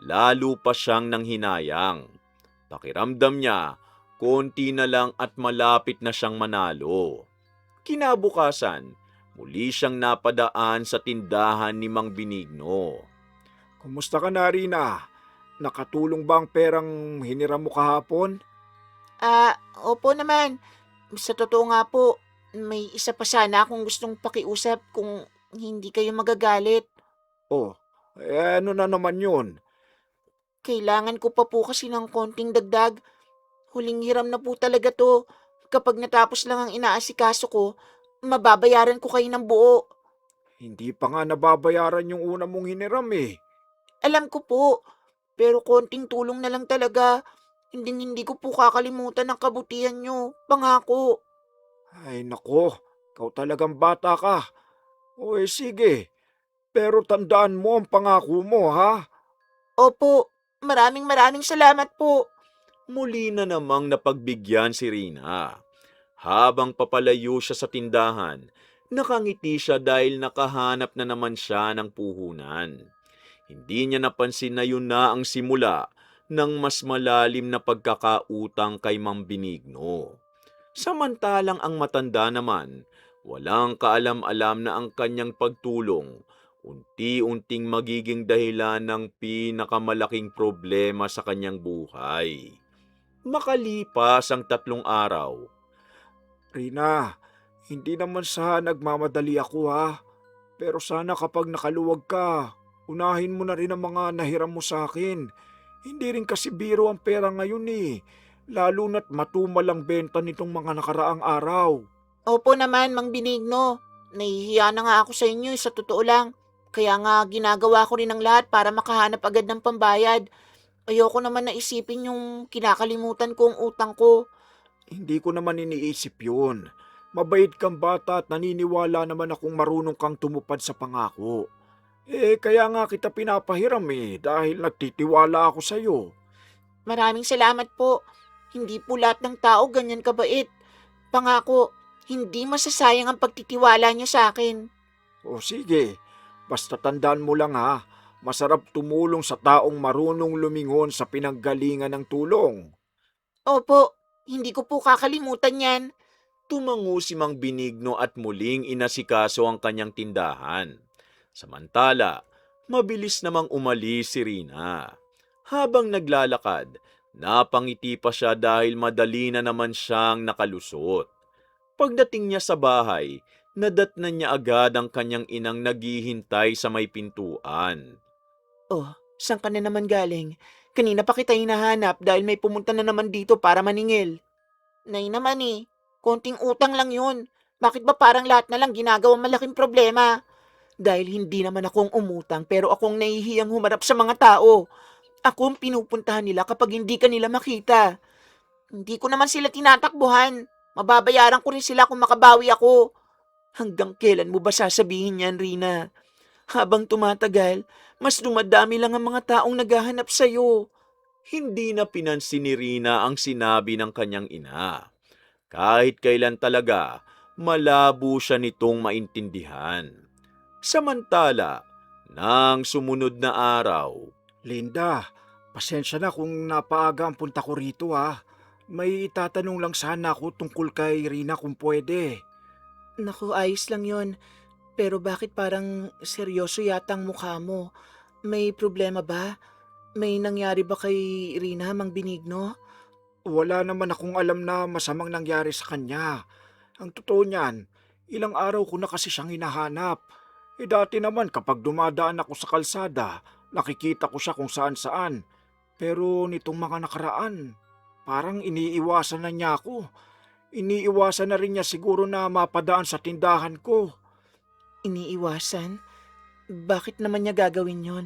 lalo pa siyang nanghinayang. Pakiramdam niya, konti na lang at malapit na siyang manalo. Kinabukasan, muli siyang napadaan sa tindahan ni Mang Binigno. Kumusta ka na, Rina? Nakatulong ba ang perang hiniram mo kahapon? Opo naman. Sa totoo nga po, may isa pa sana akong gustong pakiusap kung hindi kayo magagalit. Oh, ano na naman yun? Kailangan ko pa po kasi ng konting dagdag. Huling hiram na po talaga to. Kapag natapos lang ang inaasikaso ko, mababayaran ko kayo ng buo. Hindi pa nga nababayaran yung una mong hiniram eh. Alam ko po, pero konting tulong na lang talaga. Hindi ko po kakalimutan ang kabutihan nyo. Pangako. Ay nako, ikaw talagang bata ka. O sige, pero tandaan mo ang pangako mo ha. Opo, maraming salamat po. Muli na namang napagbigyan si Rina. Habang papalayo siya sa tindahan, nakangiti siya dahil nakahanap na naman siya ng puhunan. Hindi niya napansin na yun na ang simula ng mas malalim na pagkakautang kay Mang Binigno. Samantalang ang matanda naman, walang kaalam-alam na ang kanyang pagtulong unti-unting magiging dahilan ng pinakamalaking problema sa kanyang buhay. Makalipas ang 3 araw, Rina, hindi naman sa nagmamadali ako ha. Pero sana kapag nakaluwag ka, unahin mo na rin ang mga nahiram mo sa akin. Hindi rin kasi biro ang pera ngayon eh. Lalo na't matumal ang benta nitong mga nakaraang araw. Opo naman, Mang Binigno. Nahihiya na nga ako sa inyo, sa totoo lang. Kaya nga ginagawa ko rin ang lahat para makahanap agad ng pambayad. Ayoko naman na isipin yung kinakalimutan ko ang utang ko. Hindi ko naman iniisip yun. Mabait kang bata at naniniwala naman akong marunong kang tumupad sa pangako. Kaya nga kita pinapahiram dahil nagtitiwala ako sa'yo. Maraming salamat po. Hindi po lahat ng tao ganyan kabait. Pangako, hindi masasayang ang pagtitiwala niyo sa akin. O sige, basta tandaan mo lang ha, masarap tumulong sa taong marunong lumingon sa pinanggalingan ng tulong. Opo, hindi ko po kakalimutan yan. tumango si Mang Binigno at muling inasikaso ang kanyang tindahan. Samantala, mabilis namang umalis si Rina. Habang naglalakad, napangiti pa siya dahil madali na naman siyang nakalusot. Pagdating niya sa bahay, nadatnan niya agad ang kanyang inang naghihintay sa may pintuan. Oh, saan ka na naman galing? Kanina pa kita hinahanap dahil may pumunta na naman dito para maningil. Nay naman konting utang lang yun. Bakit ba parang lahat na lang ginagawang malaking problema? Dahil hindi naman akong umutang pero akong nahihiyang humarap sa mga tao. Ako ang pinupuntahan nila kapag hindi ka nila makita. Hindi ko naman sila tinatakbuhan. Mababayaran ko rin sila kung makabawi ako. Hanggang kailan mo ba sasabihin yan, Rina? Habang tumatagal, mas dumadami lang ang mga taong naghahanap sa'yo. Hindi na pinansin ni Rina ang sinabi ng kanyang ina. Kahit kailan talaga, malabo siya nitong maintindihan. Samantala, nang sumunod na araw, Linda, pasensya na kung napaaga ang punta ko rito ha. May itatanong lang sana ako tungkol kay Rina kung pwede. Naku, ayos lang yon. Pero bakit parang seryoso yata ang mukha mo? May problema ba? May nangyari ba kay Rina, Mang Benigno? Wala naman akong alam na masamang nangyari sa kanya. Ang totoo niyan, ilang araw ko na kasi siyang hinahanap. Dati naman kapag dumadaan ako sa kalsada, nakikita ko siya kung saan-saan. Pero nitong mga nakaraan, parang iniiwasan na niya ako. Iniiwasan na rin niya siguro na mapadaan sa tindahan ko. Iniiwasan? Bakit naman niya gagawin yon?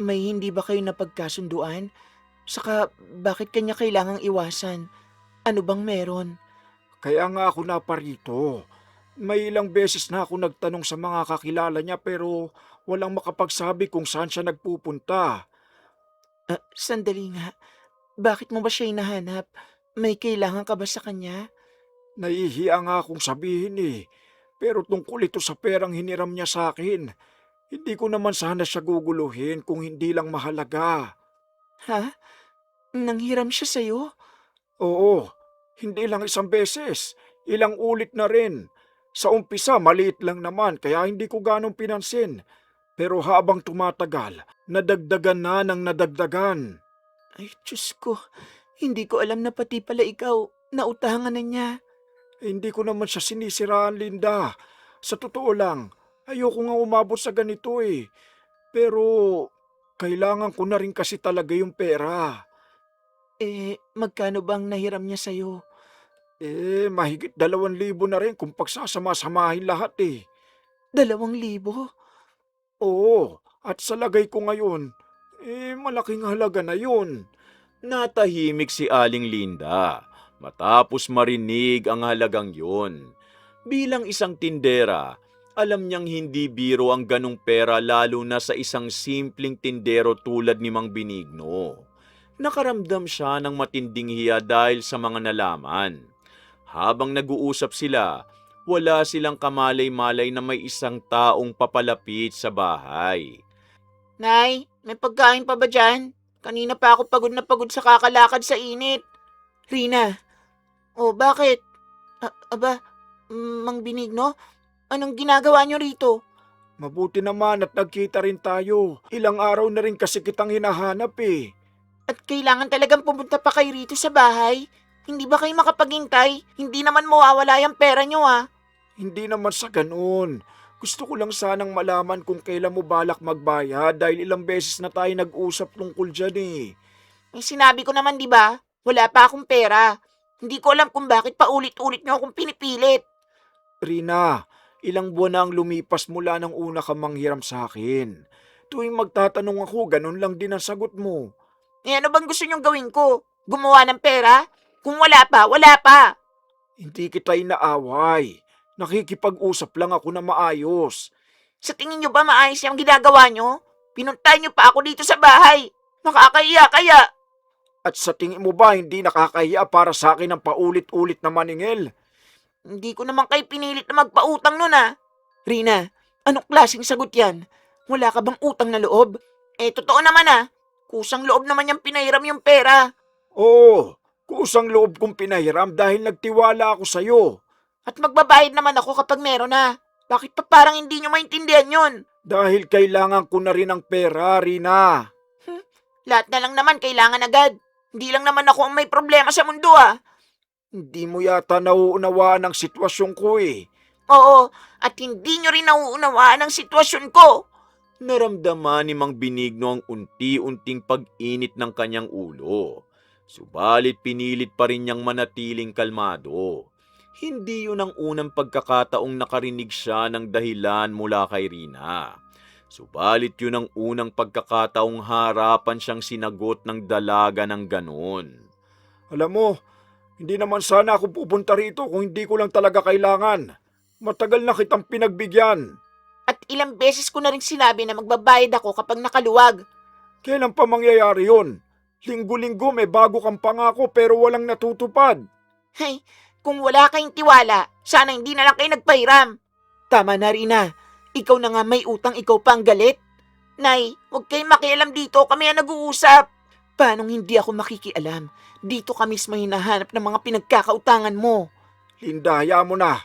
May hindi ba kayo napagkasunduan? Saka bakit kanya kailangang iwasan? Ano bang meron? Kaya nga ako naparito. May ilang beses na ako nagtanong sa mga kakilala niya pero walang makapagsabi kung saan siya nagpupunta. Sandali nga. Bakit mo ba siya hinahanap? May kailangan ka ba sa kanya? Nahihiya nga akong sabihin pero tungkol ito sa perang hiniram niya sa akin. Hindi ko naman sana siya guguluhin kung hindi lang mahalaga. Ha? Nanghiram siya sa'yo? Oo, hindi lang isang beses, ilang ulit na rin. Sa umpisa maliit lang naman kaya hindi ko ganong pinansin. Pero habang tumatagal, nadagdagan na ng nadagdagan. Ay, Diyos ko. Hindi ko alam na pati pala ikaw, nautangan na niya. Hindi ko naman siya sinisiraan, Linda. Sa totoo lang, ayoko nga umabot sa ganito Pero kailangan ko na rin kasi talaga yung pera. Magkano bang nahiram niya sa'yo? Mahigit 2,000 na rin kung pagsasama-samahin lahat 2,000? Oo, at sa lagay ko ngayon, malaking halaga na yun. Natahimik si Aling Linda matapos marinig ang halagang yun. Bilang isang tindera, alam niyang hindi biro ang ganong pera lalo na sa isang simpleng tindero tulad ni Mang Benigno. Nakaramdam siya ng matinding hiya dahil sa mga nalaman. Habang nag-uusap sila, wala silang kamalay-malay na may isang taong papalapit sa bahay. Nay, may pagkain pa ba dyan? Kanina pa ako pagod na pagod sa kakalakad sa init. Rina, bakit? Aba, Mang Benigno, anong ginagawa niyo rito? Mabuti naman at nagkita rin tayo. Ilang araw na rin kasi kitang hinahanap At kailangan talagang pumunta pa kayo rito sa bahay? Hindi ba kayo makapaghintay? Hindi naman mawawala yung pera niyo Hindi naman sa ganoon. Gusto ko lang sanang malaman kung kailan mo balak magbayad dahil ilang beses na tayo nag-usap tungkol dyan Sinabi ko naman di ba? Wala pa akong pera. Hindi ko alam kung bakit paulit-ulit niyo akong pinipilit. Rina, ilang buwan na ang lumipas mula nang una ka manghiram sa akin. Tuwing magtatanong ako, ganun lang din ang sagot mo. Ano bang gusto niyong gawin ko? Gumawa ng pera? Kung wala pa, wala pa. Hindi kita inaaway. Nakikipag-usap lang ako na maayos. Sa tingin niyo ba maayos yung ginagawa niyo? Pinuntay niyo pa ako dito sa bahay. Nakakahiya kaya. At sa tingin mo ba hindi nakakahiya para sa akin ang paulit-ulit na maningil? Hindi ko naman kayo pinilit na magpautang nun Rina, anong klaseng sagot yan? Wala ka bang utang na loob? Totoo naman Kusang loob naman yung pinahiram yung pera. Oo, kusang loob kong pinahiram dahil nagtiwala ako sa'yo. At magbabayad naman ako kapag meron Bakit pa parang hindi nyo maintindihan yun? Dahil kailangan ko na rin ng pera, Rina. Lahat na lang naman kailangan agad. Hindi lang naman ako ang may problema sa mundo Hindi mo yata nauunawaan ang sitwasyon ko Oo, at hindi nyo rin nauunawaan ang sitwasyon ko. Naramdaman ni Mang Benigno ang unti-unting pag-init ng kanyang ulo. Subalit pinilit pa rin niyang manatiling kalmado. Hindi yun ang unang pagkakataong nakarinig siya ng dahilan mula kay Rina. Subalit yun ang unang pagkakataong harapan siyang sinagot ng dalaga ng ganon. Alam mo, hindi naman sana ako pupunta rito kung hindi ko lang talaga kailangan. Matagal na kitang pinagbigyan. At ilang beses ko na rin sinabi na magbabayad ako kapag nakaluwag. Kailan pa mangyayari yun? Linggo-linggo may bago kang pangako pero walang natutupad. Hey, kung wala kayong tiwala, sana hindi na lang kayo nagpahiram. Tama na Rina, ikaw na nga may utang, ikaw pa ang galit. Nay, huwag kayong makialam dito, kami ang nag-uusap. Paanong hindi ako makikialam? Dito ka mismo hinahanap ng mga pinagkakautangan mo. Linda, hayaan mo na.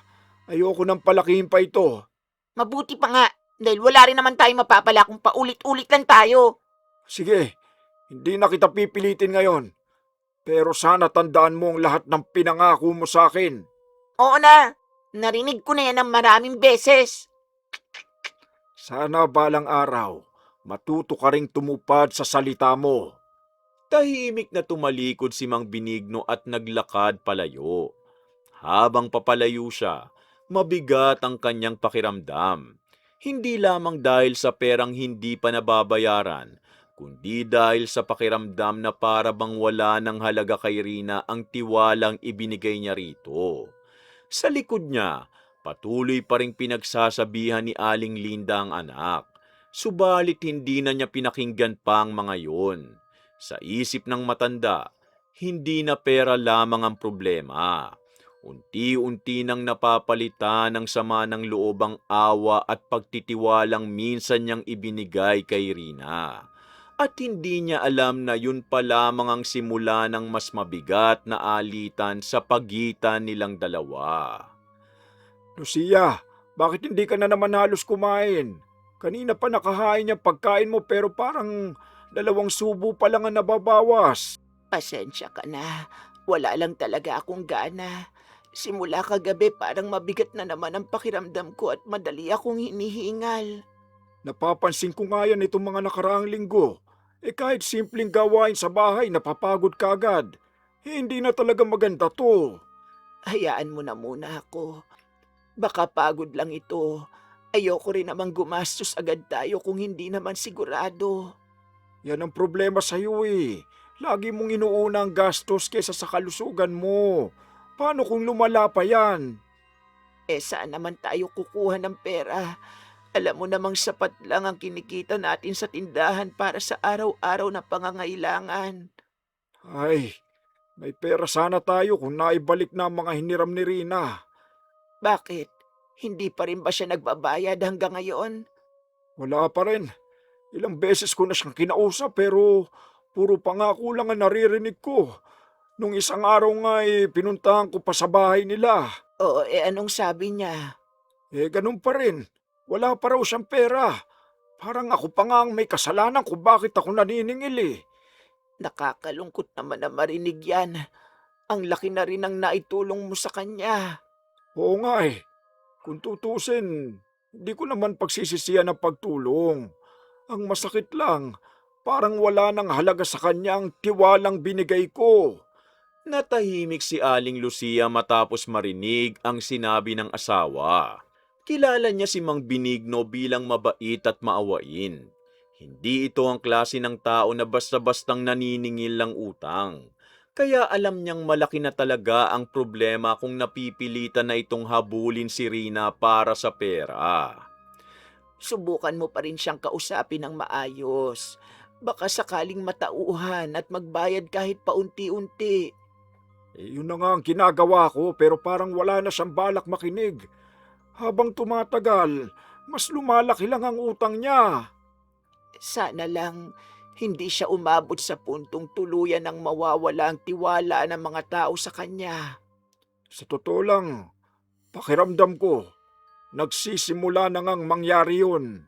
Ayoko nang palakihin pa ito. Mabuti pa nga, dahil wala rin naman tayo mapapala kung paulit-ulit lang tayo. Sige, hindi na kita pipilitin ngayon. Pero sana tandaan mo ang lahat ng pinangako mo sa akin. Oo na, narinig ko na yan ng maraming beses. Sana balang araw, matuto ka ring tumupad sa salita mo. Tahimik na tumalikod si Mang Benigno at naglakad palayo. Habang papalayo siya, mabigat ang kanyang pakiramdam. Hindi lamang dahil sa perang hindi pa nababayaran, kundi dahil sa pakiramdam na para bang wala ng halaga kay Rina ang tiwalang ibinigay niya rito. Sa likod niya, patuloy pa ring pinagsasabihan ni Aling Linda ang anak. Subalit hindi na niya pinakinggan pa ang mga yon. Sa isip ng matanda, hindi na pera lamang ang problema. Unti-unti nang napapalitan ng sama ng loob ang awa at pagtitiwalang minsan niyang ibinigay kay Rina. At hindi niya alam na yun pa lamang ang simula ng mas mabigat na alitan sa pagitan nilang dalawa. Lucia, bakit hindi ka na naman halos kumain? Kanina pa nakahain niya pagkain mo pero parang 2 subo pa lang ang nababawas. Pasensya ka na, wala lang talaga akong gana. Simula kagabi parang mabigat na naman ang pakiramdam ko at madali akong hinihingal. Napapansin ko nga yan itong mga nakaraang linggo. Kahit simpleng gawain sa bahay, napapagod ka agad. Hindi na talaga maganda to. Hayaan mo na muna ako. Baka pagod lang ito. Ayoko rin namang gumastos agad tayo kung hindi naman sigurado. Yan ang problema sa iyo eh. Lagi mong inuuna ang gastos kesa sa kalusugan mo. Paano kung lumala pa yan? Saan naman tayo kukuha ng pera? Alam mo namang sapat lang ang kinikita natin sa tindahan para sa araw-araw na pangangailangan. Ay, may pera sana tayo kung naibalik na ang mga hiniram ni Rina. Bakit? Hindi pa rin ba siya nagbabayad hanggang ngayon? Wala pa rin. Ilang beses ko na siyang kinausap pero puro pangako lang ang naririnig ko. Nung isang araw nga pinuntahan ko pa sa bahay nila. Oo, anong sabi niya? Ganun pa rin. Wala pa raw siyang pera. Parang ako pa nga ang may kasalanan kung bakit ako naniningil eh. Nakakalungkot naman na marinig yan. Ang laki na rin ang naitulong mo sa kanya. Oo nga eh. Kung tutusin, hindi ko naman pagsisisihan ang pagtulong. Ang masakit lang, parang wala nang halaga sa kanya ang tiwalang binigay ko. Natahimik si Aling Lucia matapos marinig ang sinabi ng asawa. Kilala niya si Mang Benigno bilang mabait at maawain. Hindi ito ang klase ng tao na basta-bastang naniningil ng utang. Kaya alam niyang malaki na talaga ang problema kung napipilitan na itong habulin si Rina para sa pera. Subukan mo pa rin siyang kausapin ng maayos. Baka sakaling matauhan at magbayad kahit paunti-unti. Yun na nga ang ginagawa ko pero parang wala na siyang balak makinig. Habang tumatagal, mas lumalaki lang ang utang niya. Sana lang hindi siya umabot sa puntong tuluyan ng mawawala ang tiwala ng mga tao sa kanya. Sa totoo lang, pakiramdam ko, nagsisimula na ngang mangyari yun.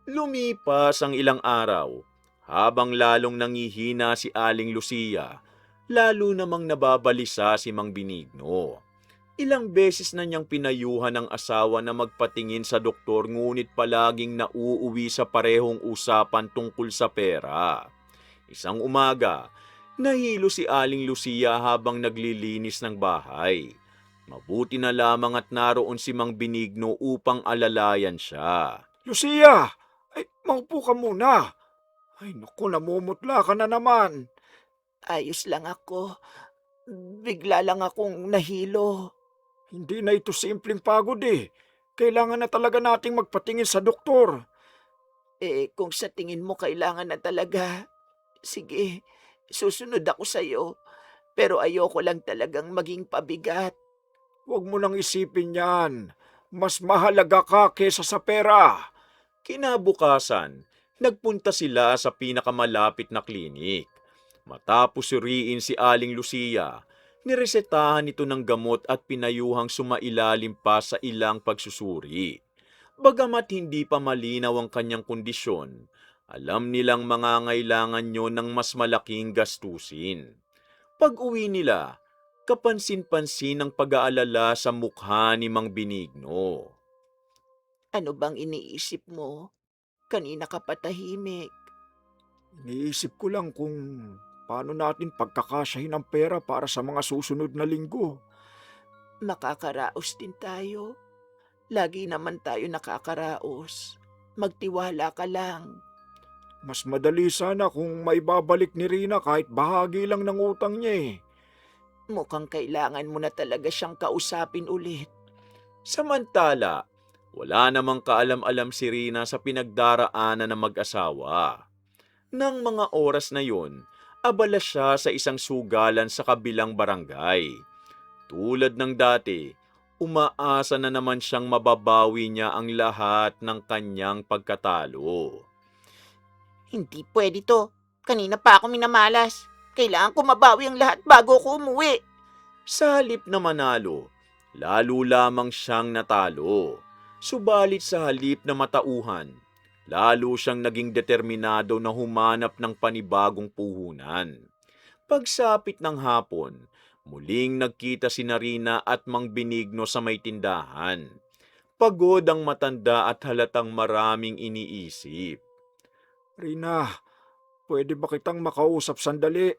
Lumipas ang ilang araw, habang lalong nangihina si Aling Lucia, lalo namang nababalisa si Mang Benigno. Ilang beses na niyang pinayuhan ng asawa na magpatingin sa doktor ngunit palaging nauuwi sa parehong usapan tungkol sa pera. Isang umaga, nahilo si Aling Lucia habang naglilinis ng bahay. Mabuti na lamang at naroon si Mang Benigno upang alalayan siya. Lucia! Maupo ka muna. Naku, namumutla ka na naman. Ayos lang ako. Bigla lang akong nahilo. Hindi na ito simpleng pagod eh. Kailangan na talaga nating magpatingin sa doktor. Kung sa tingin mo kailangan na talaga, sige, susunod ako sa'yo. Pero ayoko lang talagang maging pabigat. Huwag mo nang isipin yan. Mas mahalaga ka kesa sa pera. Kinabukasan, nagpunta sila sa pinakamalapit na klinik. Matapos suriin si Aling Lucia, niresetahan ito ng gamot at pinayuhang sumailalim pa sa ilang pagsusuri. Bagamat hindi pa malinaw ang kanyang kondisyon, alam nilang mangangailangan nyo ng mas malaking gastusin. Pag-uwi nila, kapansin-pansin ang pag-aalala sa mukha ni Mang Benigno. Ano bang iniisip mo? Kanina ka patahimik. Iniisip ko lang kung paano natin pagkakasyahin ang pera para sa mga susunod na linggo. Makakaraos din tayo. Lagi naman tayo nakakaraos. Magtiwala ka lang. Mas madali sana kung maibabalik ni Rina kahit bahagi lang ng utang niya eh. Mukhang kailangan mo na talaga siyang kausapin ulit. Samantala, wala namang kaalam-alam si Rina sa pinagdaraanan ng mag-asawa. Nang mga oras na yon, abala siya sa isang sugalan sa kabilang barangay. Tulad ng dati, umaasa na naman siyang mababawi niya ang lahat ng kanyang pagkatalo. Hindi pwede to. Kanina pa ako minamalas. Kailangan ko mabawi ang lahat bago ako umuwi. Sa halip na manalo, lalo lamang siyang natalo. Subalit sa halip na matauhan, lalo siyang naging determinado na humanap ng panibagong puhunan. Pagsapit ng hapon, muling nagkita si Rina at Mang Benigno sa may tindahan. Pagod ang matanda at halatang maraming iniisip. Rina, pwede ba kitang makausap sandali?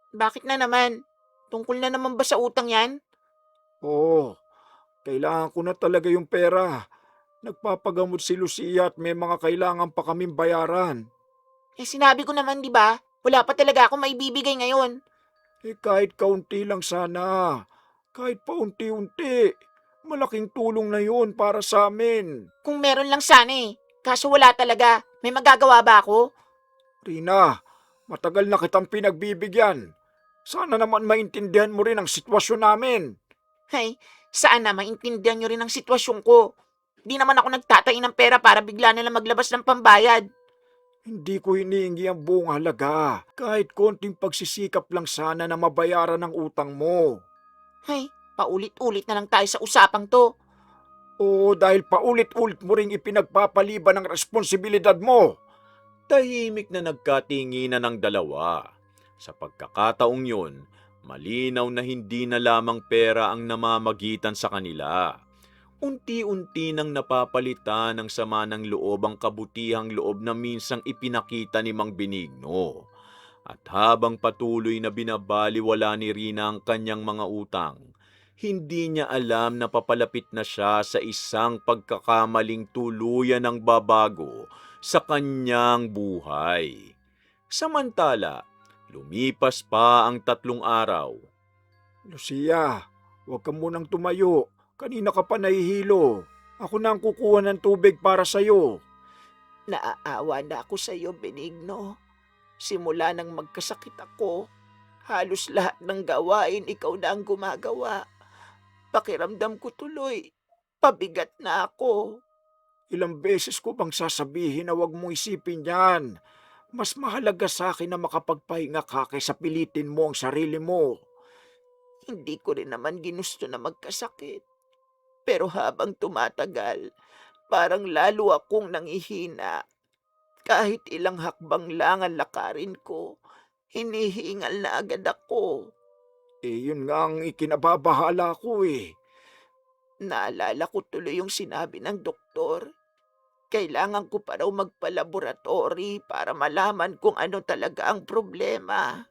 Bakit na naman? Tungkol na naman ba sa utang yan? Oo, kailangan ko na talaga yung pera. Nagpapagamot si Lucia at may mga kailangan pa kaming bayaran. Sinabi ko naman, di ba? Wala pa talaga ako maibibigay ngayon. Kahit kaunti lang sana. Kahit paunti-unti. Malaking tulong na yun para sa amin. Kung meron lang sana eh. Kaso wala talaga. May magagawa ba ako? Rina, matagal na kitang pinagbibigyan. Sana naman maintindihan mo rin ang sitwasyon namin. Ay, saan na maintindihan nyo rin ang sitwasyon ko? Di naman ako nagtatain ng pera para bigla na lang maglabas ng pambayad. Hindi ko hinihingi ang buong halaga. Kahit konting pagsisikap lang sana na mabayaran ang utang mo. Ay, paulit-ulit na lang tayo sa usapang to. Oo, dahil paulit-ulit mo ring ipinagpapaliban ang responsibilidad mo. Tahimik na nagkatinginan ng dalawa. Sa pagkakataong yun, malinaw na hindi na lamang pera ang namamagitan sa kanila. Unti-unti nang napapalitan ng sama ng loob ang kabutihang loob na minsang ipinakita ni Mang Benigno. At habang patuloy na binabaliwala ni Rina ang kanyang mga utang, hindi niya alam na papalapit na siya sa isang pagkakamaling tuluyan ng babago sa kanyang buhay. Samantala, lumipas pa ang 3 araw. Lucia, huwag ka munang tumayo. Kanina ka pa nahihilo. Ako na ang kukuha ng tubig para sa'yo. Naaawa na ako sa iyo, Benigno. Simula nang magkasakit ako, halos lahat ng gawain ikaw na ang gumagawa. Pakiramdam ko tuloy, pabigat na ako. Ilang beses ko bang sasabihin na huwag mong isipin yan? Mas mahalaga sa akin na makapagpahinga ka kaysa pilitin mo ang sarili mo. Hindi ko rin naman ginusto na magkasakit. Pero habang tumatagal, parang lalo akong nangihina. Kahit ilang hakbang lang ang lakarin ko, hinihingal na agad ako. Yun nga ang ikinababahala ko eh. Naalala ko tuloy yung sinabi ng doktor. Kailangan ko pa raw magpa-laboratory para malaman kung ano talaga ang problema.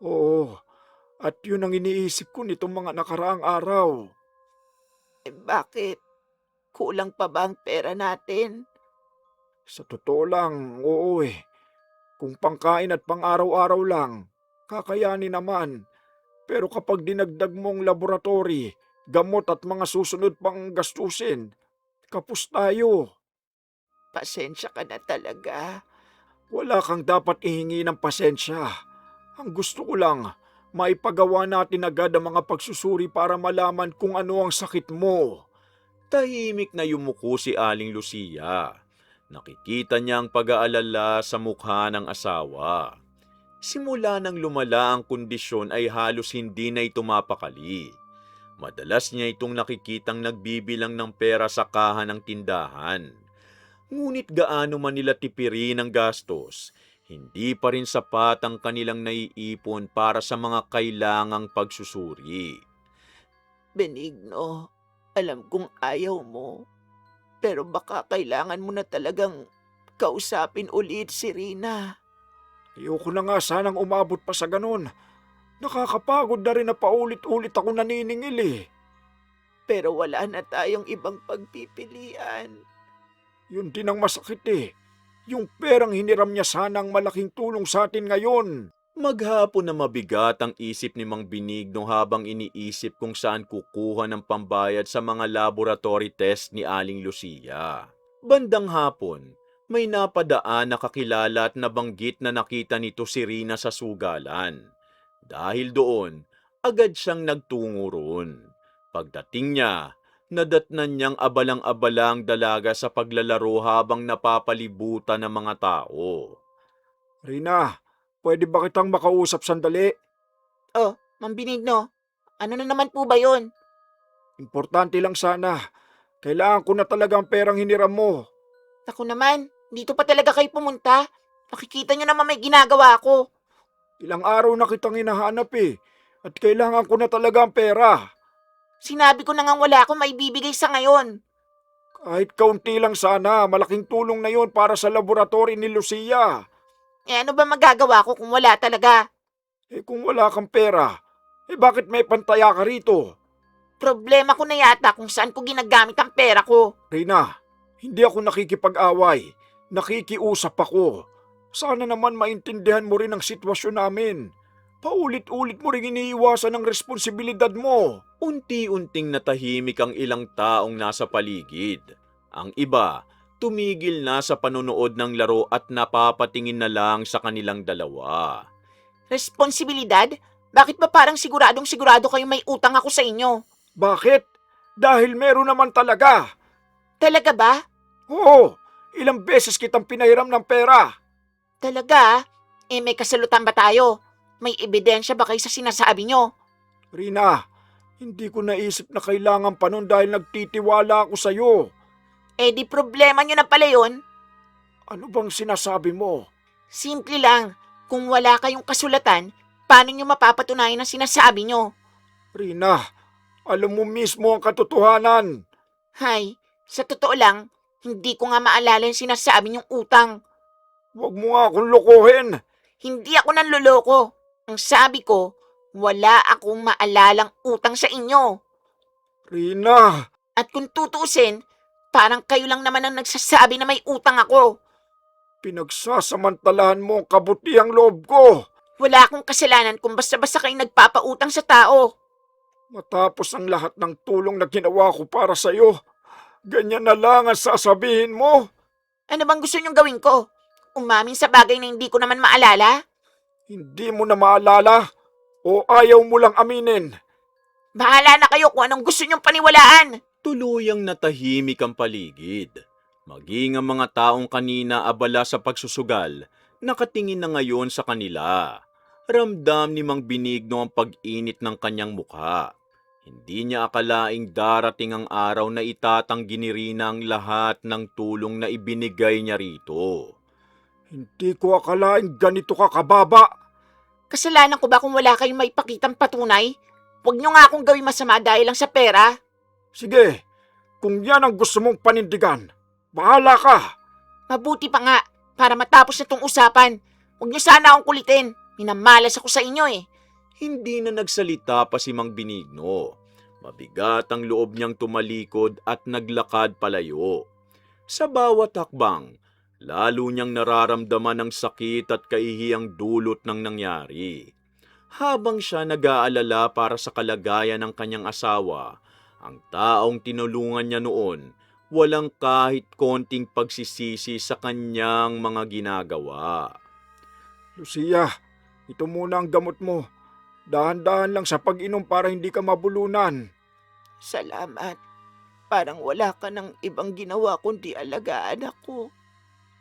Oo, at yun ang iniisip ko nitong mga nakaraang araw. Bakit? Kulang pa ba ang pera natin? Sa totoo lang, oo eh. Kung pangkain at pang-araw-araw lang, kakayanin naman. Pero kapag dinagdag mong laboratory, gamot at mga susunod pang gastusin, kapos tayo. Pasensya ka na talaga. Wala kang dapat ihingi ng pasensya. Ang gusto ko lang, maipagawa natin agad ang mga pagsusuri para malaman kung ano ang sakit mo. Tahimik na yumuko si Aling Lucia. Nakikita niya ang pag-aalala sa mukha ng asawa. Simula nang lumala ang kondisyon ay halos hindi na ito mapakali. Madalas niya itong nakikitang nagbibilang ng pera sa kaha ng tindahan. Ngunit gaano man nila tipirin ang gastos, hindi pa rin sapat ang kanilang naiipon para sa mga kailangang pagsusuri. Benigno, alam kong ayaw mo, pero baka kailangan mo na talagang kausapin ulit si Rina. Ayoko na nga sanang umabot pa sa ganun. Nakakapagod na rin na paulit-ulit ako naniningil eh. Pero wala na tayong ibang pagpipilian. Yun din ang masakit eh. Yung perang hiniram niya sana ang malaking tulong sa atin ngayon. Maghapon na mabigat ang isip ni Mang Benigno habang iniisip kung saan kukuha ng pambayad sa mga laboratory test ni Aling Lucia. Bandang hapon, may napadaan na kakilala at nabanggit na nakita nito si Rina sa sugalan. Dahil doon, agad siyang nagtungo roon. Pagdating niya, nadatnan niyang abalang-abala ang dalaga sa paglalaro habang napapalibutan ng mga tao. Rina, pwede ba kitang makausap sandali? Oh, Mang Benigno, ano na naman po ba yun? Importante lang sana. Kailangan ko na talaga ang perang hiniram mo. Naku naman, dito pa talaga kayo pumunta. Nakikita nyo naman may ginagawa ako. Ilang araw na kitang hinahanap eh. At kailangan ko na talaga ang pera. Sinabi ko na nga wala akong maibibigay sa ngayon. Kahit kaunti lang sana, malaking tulong na yon para sa laboratory ni Lucia. Eh ano ba magagawa ko kung wala talaga? Eh kung wala kang pera, eh bakit may pantaya ka rito? Problema ko na yata kung saan ko ginagamit ang pera ko. Rina, hindi ako nakikipag-away. Nakikiusap ako. Sana naman maintindihan mo rin ang sitwasyon namin. Paulit-ulit mo rin iniiwasan ang responsibilidad mo. Unti-unting natahimik ang ilang taong nasa paligid. Ang iba, tumigil na sa panonood ng laro at napapatingin na lang sa kanilang dalawa. Responsibilidad? Bakit ba parang siguradong-sigurado kayo may utang ako sa inyo? Bakit? Dahil meron naman talaga. Talaga ba? Oo, ilang beses kitang pinahiram ng pera. Talaga? Eh may kasalutan ba tayo? May ebidensya ba kayo sa sinasabi nyo? Rina, hindi ko naisip na kailangan pa nun dahil nagtitiwala ako sa'yo. Eh di problema nyo na pala yun. Ano bang sinasabi mo? Simple lang. Kung wala kayong kasulatan, paano nyo mapapatunayan ang sinasabi nyo? Rina, alam mo mismo ang katotohanan. Hay, sa totoo lang, hindi ko nga maalala yung sinasabi nyong utang. Huwag mo nga akong lokohin. Hindi ako nanloloko. Ang sabi ko, wala akong maalalang utang sa inyo. Rina, At kung tutuusin, parang kayo lang naman ang nagsasabi na may utang ako. pinagsasamantalahan mo ang kabutihang loob ko. Wala akong kasalanan kung basta-basta kayo nagpapautang sa tao. Matapos ang lahat ng tulong na ginawa ko para sa'yo, ganyan na lang ang sasabihin mo. Ano bang gusto nyong gawin ko? Umamin sa bagay na hindi ko naman maalala? Hindi mo na maalala o ayaw mo lang aminin. Bahala na kayo kung anong gusto nyong paniwalaan. Tuluyang natahimik ang paligid. Maging ang mga taong kanina abala sa pagsusugal, nakatingin na ngayon sa kanila. Ramdam ni Mang Benigno ang pag-init ng kanyang mukha. Hindi niya akalaing darating ang araw na itatanggi ni Rina ang lahat ng tulong na ibinigay niya rito. Hindi ko akalaing ganito ka kababa. Kasalanan ko ba kung wala kayong maipakitang patunay? Huwag nyo nga akong gawin masama dahil lang sa pera. Sige, kung yan ang gusto mong panindigan, bahala ka. Mabuti pa nga, para matapos na tong usapan. Huwag nyo sana akong kulitin. Minamalas ako sa inyo eh. Hindi na nagsalita pa si Mang Benigno. Mabigat ang loob niyang tumalikod at naglakad palayo. Sa bawat hakbang, lalo niyang nararamdaman ang sakit at kaihiyang dulot ng nangyari. Habang siya nag-aalala para sa kalagayan ng kanyang asawa, ang taong tinulungan niya noon, walang kahit konting pagsisisi sa kanyang mga ginagawa. Lucia, ito muna ang gamot mo. Dahan-dahan lang sa pag-inom para hindi ka mabulunan. Salamat. Parang wala ka ng ibang ginawa kundi alagaan ako.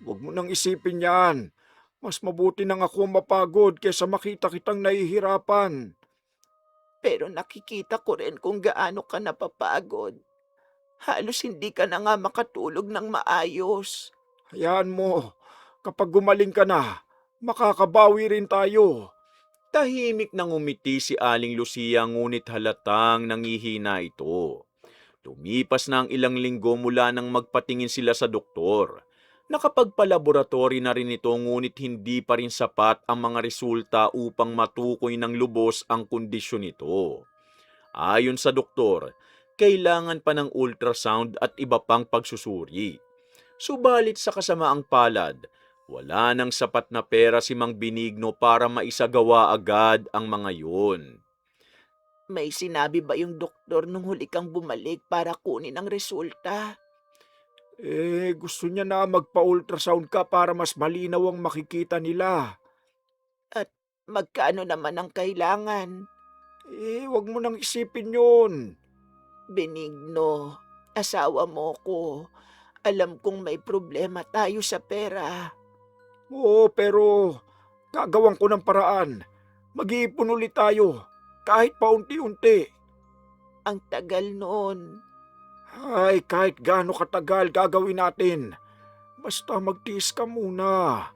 Huwag mo nang isipin yan. Mas mabuti nang ako mapagod kaysa makita kitang nahihirapan. Pero nakikita ko rin kung gaano ka napapagod. Halos hindi ka na nga makatulog ng maayos. Hayaan mo, kapag gumaling ka na, makakabawi rin tayo. Tahimik nang umiti si Aling Lucia ngunit halatang nangihina ito. Lumipas na ang ilang linggo mula nang magpatingin sila sa doktor. Nakapagpalaboratory na rin ito ngunit hindi pa rin sapat ang mga resulta upang matukoy ng lubos ang kondisyon nito. Ayon sa doktor, kailangan pa ng ultrasound at iba pang pagsusuri. Subalit sa kasamaang palad, wala nang sapat na pera si Mang Benigno para maisagawa agad ang mga yun. May sinabi ba yung doktor nung huli kang bumalik para kunin ang resulta? Gusto niya na magpa-ultrasound ka para mas malinaw ang makikita nila. At magkano naman ang kailangan? Wag mo nang isipin yun. Benigno, asawa mo ko. Alam kong may problema tayo sa pera. Oo, pero gagawan ko ng paraan. Mag-iipon ulit tayo, kahit paunti-unti. Ang tagal noon. Ay, kahit gaano katagal gagawin natin. Basta magtiis ka muna.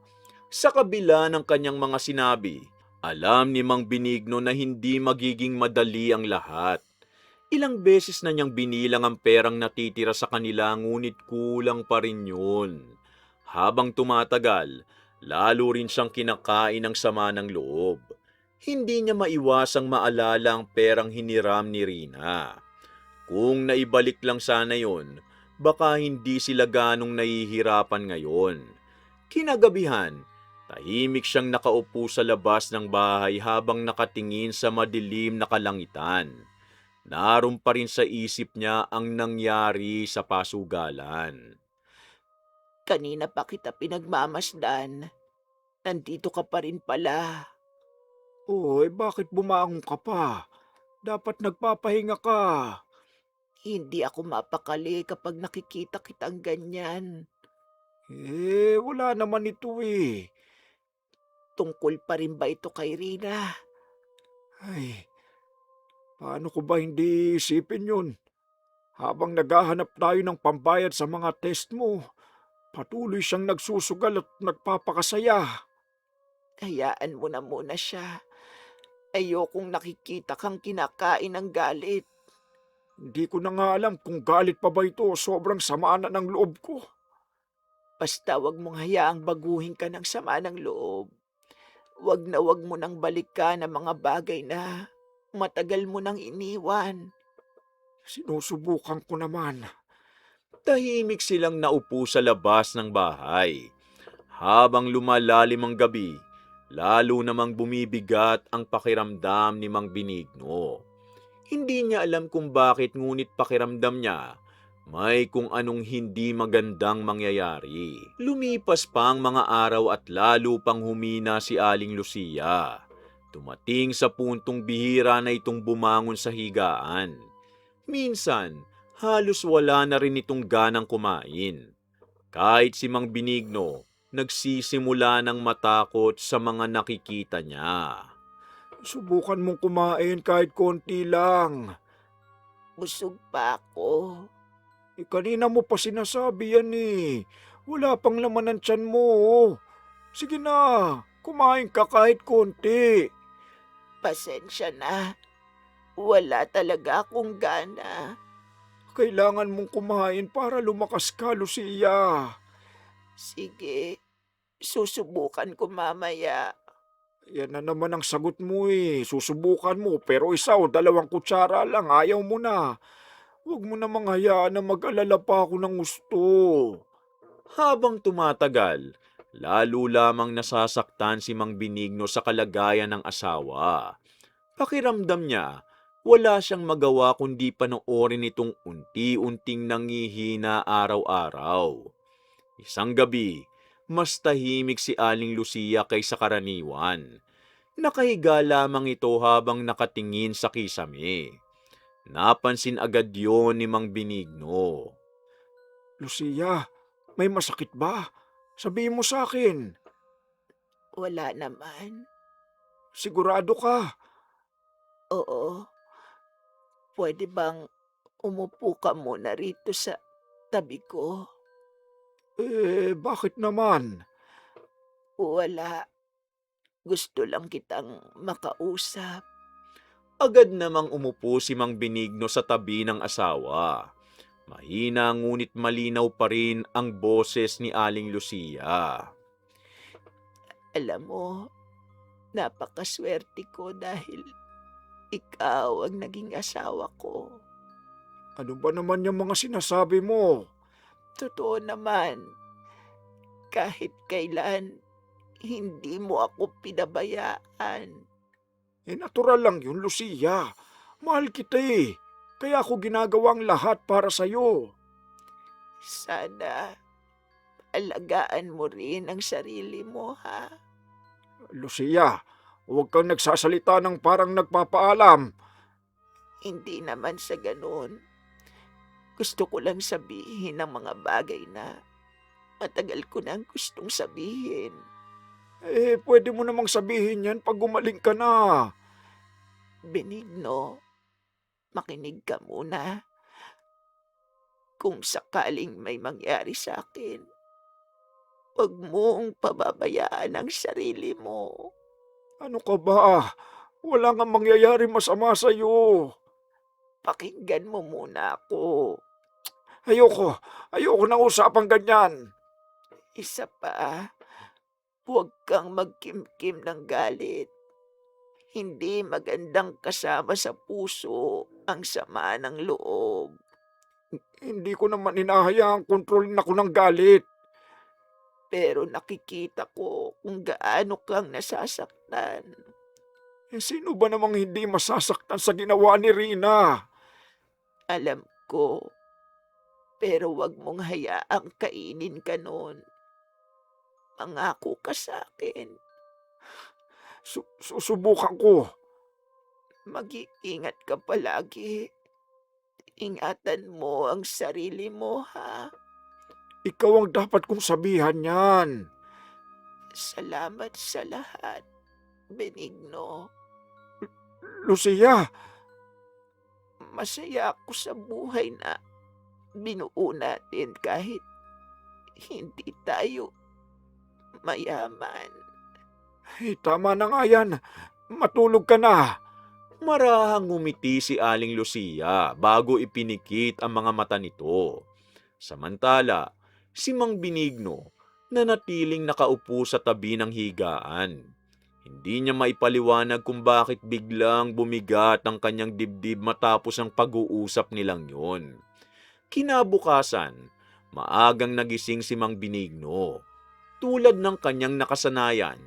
Sa kabila ng kanyang mga sinabi, alam ni Mang Benigno na hindi magiging madali ang lahat. Ilang beses na niyang binilang ang perang natitira sa kanila ngunit kulang pa rin yun. Habang tumatagal, lalo rin siyang kinakain ng sama ng loob. Hindi niya maiwasang maalala ang perang hiniram ni Rina. Kung naibalik lang sana yon, baka hindi sila ganong nahihirapan ngayon. Kinagabihan, tahimik siyang nakaupo sa labas ng bahay habang nakatingin sa madilim na kalangitan. Naroon pa rin sa isip niya ang nangyari sa pasugalan. Kanina pa kita pinagmamasdan. Nandito ka pa rin pala. Bakit bumangon ka pa? Dapat nagpapahinga ka. Hindi ako mapakali kapag nakikita kitang ganyan. Wala naman ito eh. Tungkol pa rin ba ito kay Rina? Ay, paano ko ba hindi isipin yun? Habang naghahanap tayo ng pambayad sa mga test mo, patuloy siyang nagsusugal at nagpapakasaya. Hayaan mo na muna siya. Ayokong nakikita kang kinakain ng galit. Hindi ko na nga alam kung galit pa ba ito o sobrang sama na ng loob ko. Basta wag mong hayaang baguhin ka ng sama ng loob. Wag mo nang balikan ang mga bagay na matagal mo nang iniwan. Sinusubukan ko naman. Tahimik silang naupo sa labas ng bahay. Habang lumalalim ang gabi, lalo namang bumibigat ang pakiramdam ni Mang Benigno. Hindi niya alam kung bakit ngunit pakiramdam niya may kung anong hindi magandang mangyayari. Lumipas pa ang mga araw at lalo pang humina si Aling Lucia. Tumating sa puntong bihira na itong bumangon sa higaan. Minsan, halos wala na rin itong ganang kumain. Kahit si Mang Benigno, nagsisimula ng matakot sa mga nakikita niya. Subukan mong kumain kahit konti lang. Busog pa ako. Kanina mo pa sinasabi yan eh. Wala pang laman ang tiyan mo. Sige na, kumain ka kahit konti. Pasensya na. Wala talaga akong gana. Kailangan mong kumain para lumakas ka, Lucia. Sige, susubukan ko mamaya. Yan na naman ang sagot mo eh. Susubukan mo pero isa o dalawang kutsara lang, ayaw mo na. Huwag mo namang hayaan na mag-alala pa ako ng gusto. Habang tumatagal, lalo lamang nasasaktan si Mang Benigno sa kalagayan ng asawa. Pakiramdam niya, wala siyang magawa kundi panoorin itong unti-unting nangihina araw-araw. Isang gabi, mas tahimik si Aling Lucia kaysa karaniwan. Nakahiga lamang ito habang nakatingin sa kisame. Napansin agad yon ni Mang Benigno. Lucia, may masakit ba? Sabihin mo sa akin. Wala naman. Sigurado ka? Oo, pwede bang umupo ka muna rito sa tabi ko? Bakit naman? Wala, gusto lang kitang makausap. Agad namang umupo si Mang Benigno sa tabi ng asawa. Mahina ngunit malinaw pa rin ang boses ni Aling Lucia. Alam mo, napakaswerte ko dahil ikaw ang naging asawa ko. Ano ba naman yung mga sinasabi mo? Totoo naman, kahit kailan, hindi mo ako pinabayaan. Natural lang yun, Lucia. Mahal kita eh. Kaya ako ginagawang lahat para sa'yo. Sana alagaan mo rin ang sarili mo, ha? Lucia, huwag kang nagsasalita ng parang nagpapaalam. Hindi naman sa ganun. Gusto ko lang sabihin ang mga bagay na matagal ko nang gustong sabihin. Pwede mo namang sabihin yan pag gumaling ka na. Benigno, makinig ka muna. Kung sakaling may mangyari sa akin, huwag mong pababayaan ang sarili mo. Ano ka ba? Wala nga mangyayari masama sa'yo. Pakinggan mo muna ako. Ayoko na usapang ganyan. Isa pa, huwag kang magkimkim ng galit. Hindi magandang kasama sa puso ang sama ng loob. Hindi ko naman inahayaang kontrolin ako ng galit. Pero nakikita ko kung gaano kang nasasaktan. Sino ba namang hindi masasaktan sa ginawa ni Rina? Alam ko, pero wag mong hayaang kainin ka nun. Mangako ka sa akin. Susubukan ko. Mag-iingat ka palagi. Ingatan mo ang sarili mo, ha? Ikaw ang dapat kong sabihan yan. Salamat sa lahat, Benigno. Lucia, Masaya ako sa buhay na binuo natin kahit hindi tayo mayaman. tama na nga yan. Matulog ka na. Marahang ngumiti si Aling Lucia bago ipinikit ang mga mata nito. Samantala, si Mang Benigno nanatiling nakaupo sa tabi ng higaan. Hindi niya maipaliwanag kung bakit biglang bumigat ang kanyang dibdib matapos ang pag-uusap nilang yun. Kinabukasan, maagang nagising si Mang Benigno. Tulad ng kanyang nakasanayan,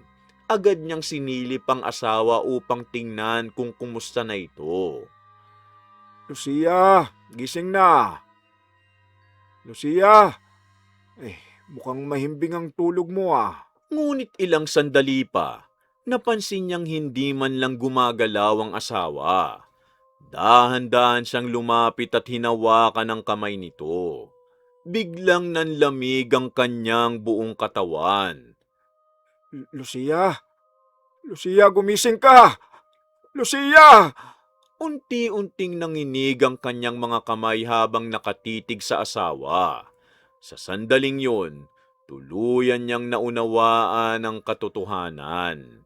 agad niyang sinilip ang asawa upang tingnan kung kumusta na ito. Lucia, gising na. Lucia, mukhang mahimbing ang tulog mo ah. Ngunit ilang sandali pa, napansin niyang hindi man lang gumagalaw ang asawa. Dahan-dahan siyang lumapit at hinawakan ang kamay nito. Biglang nanlamig ang kanyang buong katawan. Lucia, gumising ka! Lucia! Unti-unting nanginig ang kanyang mga kamay habang nakatitig sa asawa. Sa sandaling yun, tuluyan niyang naunawaan ang katotohanan.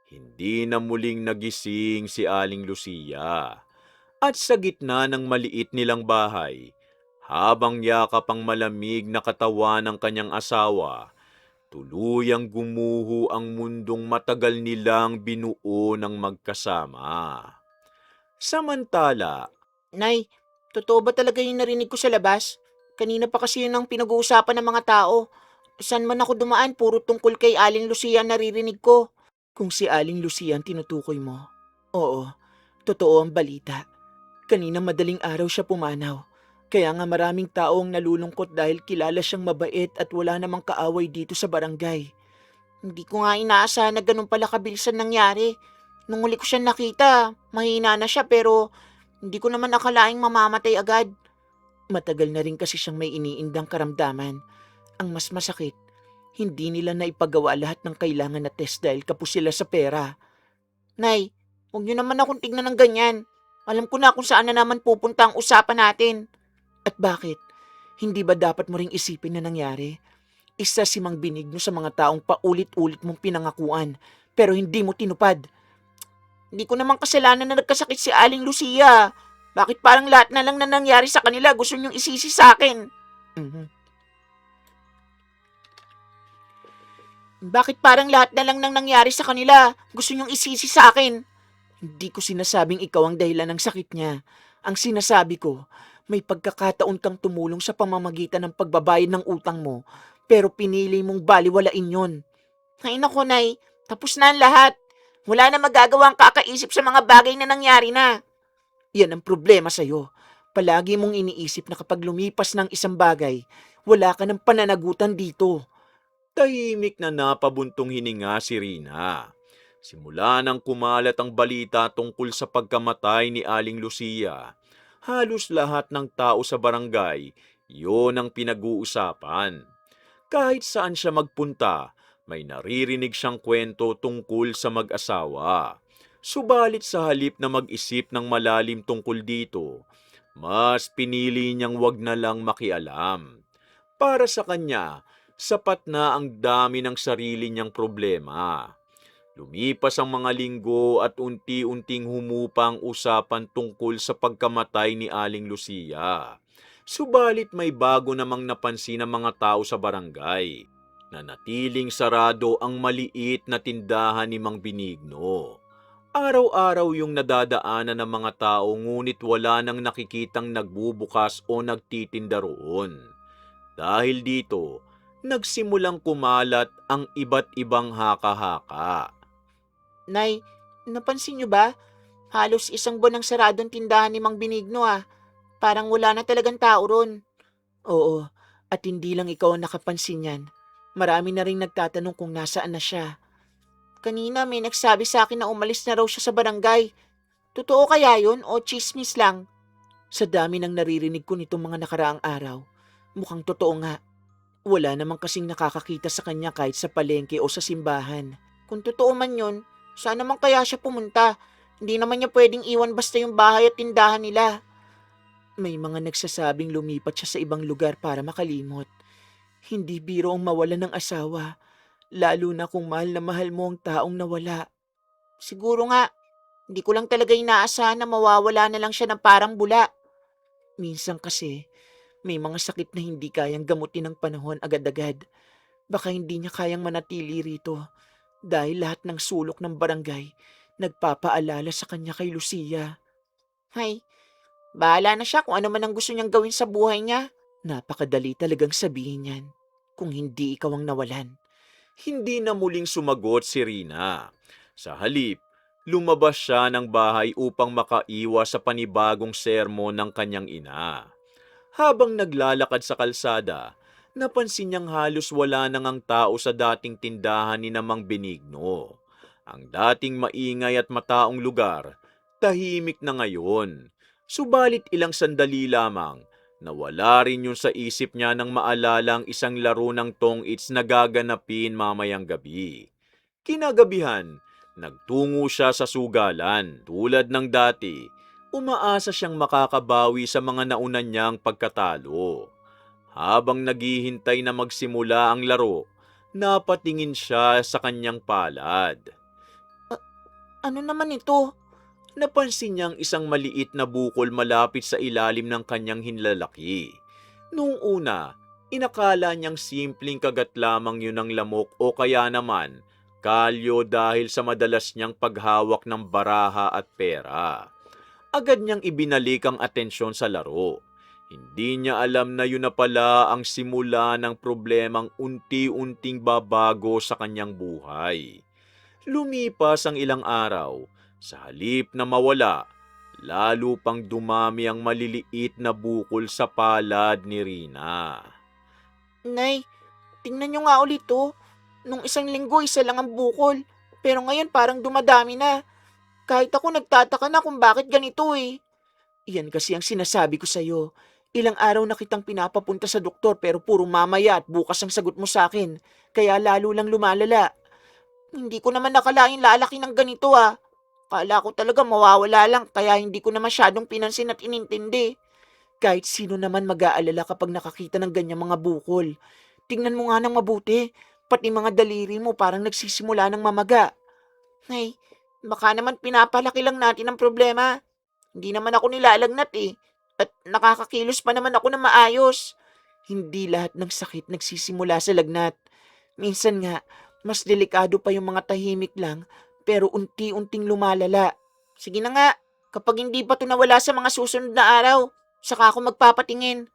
Hindi na muling nagising si Aling Lucia. At sa gitna ng maliit nilang bahay, habang yakap ang malamig na katawan ng kanyang asawa, tuluyang gumuho ang mundong matagal nilang binuo ng magkasama. Samantala, Nay, totoo ba talaga yung narinig ko sa labas? Kanina pa kasi yun ang pinag-uusapan ng mga tao. Saan man ako dumaan, puro tungkol kay Aling Lucia ang naririnig ko. Kung si Aling Lucia ang tinutukoy mo, oo, totoo ang balita. Kanina madaling araw siya pumanaw. Kaya nga maraming tao ang nalulungkot dahil kilala siyang mabait at wala namang kaaway dito sa barangay. Hindi ko nga inaasahan na ganun pala kabilisan nangyari. Nung uli ko siya nakita, mahina na siya pero hindi ko naman akalaing mamamatay agad. Matagal na rin kasi siyang may iniindang karamdaman. Ang mas masakit, Hindi nila naipagawa lahat ng kailangan na test dahil kapos sila sa pera. Nay, huwag niyo naman akong tignan ng ganyan. Alam ko na kung saan na naman pupunta ang usapan natin. At bakit? Hindi ba dapat mo ring isipin na nangyari? Isa si Mang Benigno sa mga taong paulit-ulit mong pinangakuan pero hindi mo tinupad. Hindi ko naman kasalanan na nagkasakit si Aling Lucia. Bakit parang lahat na lang na nangyari sa kanila gusto niyong isisi sa akin? Mhm. Bakit parang lahat na lang nang nangyari sa kanila gusto niyong isisi sa akin? Hindi ko sinasabing ikaw ang dahilan ng sakit niya. Ang sinasabi ko, may pagkakataon kang tumulong sa pamamagitan ng pagbabayad ng utang mo, pero pinili mong baliwalain yon. Ay nako, Nay, tapos na ang lahat. Wala na magagawa ang kakaisip sa mga bagay na nangyari na. Yan ang problema sa'yo. Palagi mong iniisip na kapag lumipas ng isang bagay, wala ka ng pananagutan dito. Tahimik na napabuntong hininga si Rina. Simula nang kumalat ang balita tungkol sa pagkamatay ni Aling Lucia, halos lahat ng tao sa barangay, yon ang pinag-uusapan. Kahit saan siya magpunta, may naririnig siyang kwento tungkol sa mag-asawa. Subalit sa halip na mag-isip ng malalim tungkol dito, mas pinili niyang wag na lang makialam. Para sa kanya, sapat na ang dami ng sarili niyang problema. Lumipas ang mga linggo at unti-unting humupa ang usapan tungkol sa pagkamatay ni Aling Lucia. Subalit may bago namang napansin ng mga tao sa barangay. Nanatiling sarado ang maliit na tindahan ni Mang Benigno. Araw-araw yung nadadaanan ng mga tao ngunit wala nang nakikitang nagbubukas o nagtitinda roon. Dahil dito, nagsimulang kumalat ang iba't ibang haka-haka. Nay, napansin niyo ba? Halos isang buwan ang saradong tindahan ni Mang Benigno ah. Parang wala na talagang tao ron. Oo, at hindi lang ikaw ang nakapansin yan. Marami na rin nagtatanong kung nasaan na siya. Kanina may nagsabi sa akin na umalis na raw siya sa barangay. Totoo kaya yun o chismis lang? Sa dami ng naririnig ko nitong mga nakaraang araw, mukhang totoo nga. Wala namang kasing nakakakita sa kanya kahit sa palengke o sa simbahan. Kung totoo man yun, saan naman kaya siya pumunta? Hindi naman niya pwedeng iwan basta yung bahay at tindahan nila. May mga nagsasabing lumipat siya sa ibang lugar para makalimot. Hindi biro ang mawala ng asawa, lalo na kung mahal na mahal mo ang taong nawala. Siguro nga, hindi ko lang talaga inaasahan na mawawala na lang siya ng parang bula. Minsan kasi, may mga sakit na hindi kayang gamutin ng panahon agad-agad. Baka hindi niya kayang manatili rito dahil lahat ng sulok ng barangay nagpapaalala sa kanya kay Lucia. Hay, bahala na siya kung ano man ang gusto niyang gawin sa buhay niya. Napakadali talagang sabihin yan kung hindi ikaw ang nawalan. Hindi na muling sumagot si Rina. Sa halip, lumabas siya ng bahay upang makaiwas sa panibagong sermon ng kanyang ina. Habang naglalakad sa kalsada, napansin niyang halos wala nang ang tao sa dating tindahan ni Mang Benigno. Ang dating maingay at mataong lugar, tahimik na ngayon. Subalit ilang sandali lamang, nawala rin yun sa isip niya nang maalala ang isang laro ng tong-its na gaganapin mamayang gabi. Kinagabihan, nagtungo siya sa sugalan. Tulad ng dati, umaasa siyang makakabawi sa mga naunan niyang pagkatalo. Habang naghihintay na magsimula ang laro, napatingin siya sa kanyang palad. Ano naman ito? Napansin niyang isang maliit na bukol malapit sa ilalim ng kanyang hinlalaki. Noong una, inakala niyang simpleng kagat lamang yun ng lamok o kaya naman kalyo dahil sa madalas niyang paghawak ng baraha at pera. Agad niyang ibinalik ang atensyon sa laro. Hindi niya alam na yun na pala ang simula ng problemang unti-unting babago sa kanyang buhay. Lumipas ang ilang araw, sa halip na mawala, lalo pang dumami ang maliliit na bukol sa palad ni Rina. Nay, tingnan niyo nga ulit to. Nung isang linggo, isa lang ang bukol. Pero ngayon parang dumadami na. Kahit ako nagtataka na kung bakit ganito eh. Yan kasi ang sinasabi ko sa'yo. Ilang araw na kitang pinapapunta sa doktor pero puro mamaya at bukas ang sagot mo sa akin. Kaya lalo lang lumalala. Hindi ko naman nakalaing lalaki ng ganito ah. Kala ko talaga mawawala lang kaya hindi ko na masyadong pinansin at inintindi. Kahit sino naman mag-aalala kapag nakakita ng ganyang mga bukol. Tingnan mo nga ng mabuti. Pati mga daliri mo parang nagsisimula ng mamaga. Ay, baka naman pinapalaki lang natin ang problema. Hindi naman ako nilalagnat eh. At nakakakilos pa naman ako na maayos. Hindi lahat ng sakit nagsisimula sa lagnat. Minsan nga, mas delikado pa yung mga tahimik lang pero unti-unting lumalala. Sige na nga, kapag hindi pa ito nawala sa mga susunod na araw, saka ako magpapatingin.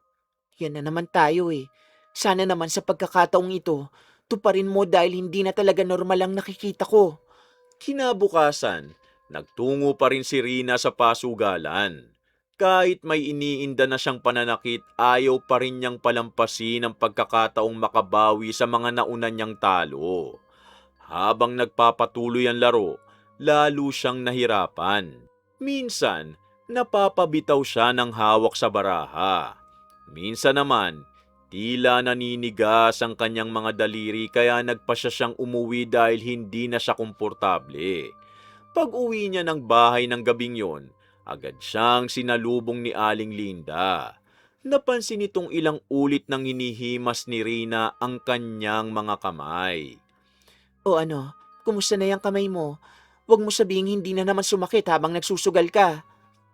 Yan na naman tayo eh. Sana naman sa pagkakataong ito, tuparin mo dahil hindi na talaga normal ang nakikita ko. Kinabukasan, nagtungo pa rin si Rina sa pasugalan. Kahit may iniinda na siyang pananakit, ayaw pa rin niyang palampasin ang pagkakataong makabawi sa mga nauna niyang talo. Habang nagpapatuloy ang laro, lalo siyang nahirapan. Minsan, napapabitaw siya ng hawak sa baraha. Minsan naman, tila naninigas ang kanyang mga daliri kaya nagpasya siyang umuwi dahil hindi na siya komportable. Pag-uwi niya ng bahay ng gabing yon, agad siyang sinalubong ni Aling Linda. Napansin itong ilang ulit nang hinihimas ni Rina ang kanyang mga kamay. O ano, kumusta na yung kamay mo? Huwag mo sabihing hindi na naman sumakit habang nagsusugal ka.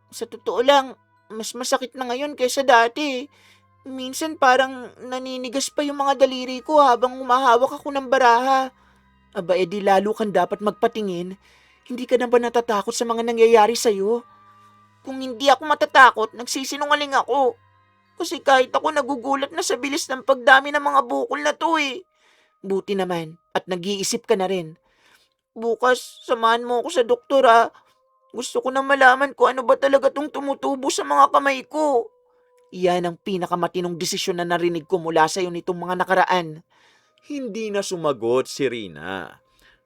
Sa totoo lang, mas masakit na ngayon kaysa dati. Minsan parang naninigas pa yung mga daliri ko habang humahawak ako ng baraha. Aba edi lalo kang dapat magpatingin. Hindi ka na ba natatakot sa mga nangyayari sa'yo? Kung hindi ako matatakot, nagsisinungaling ako. Kasi kahit ako nagugulat na sa bilis ng pagdami ng mga bukol na to eh. Buti naman at nag-iisip ka na rin. Bukas, samahan mo ako sa doktor ha. Gusto ko na malaman kung ano ba talaga tong tumutubo sa mga kamay ko. Iyan ang pinakamatinong desisyon na narinig ko mula sa iyo nitong mga nakaraan. Hindi na sumagot si Rina.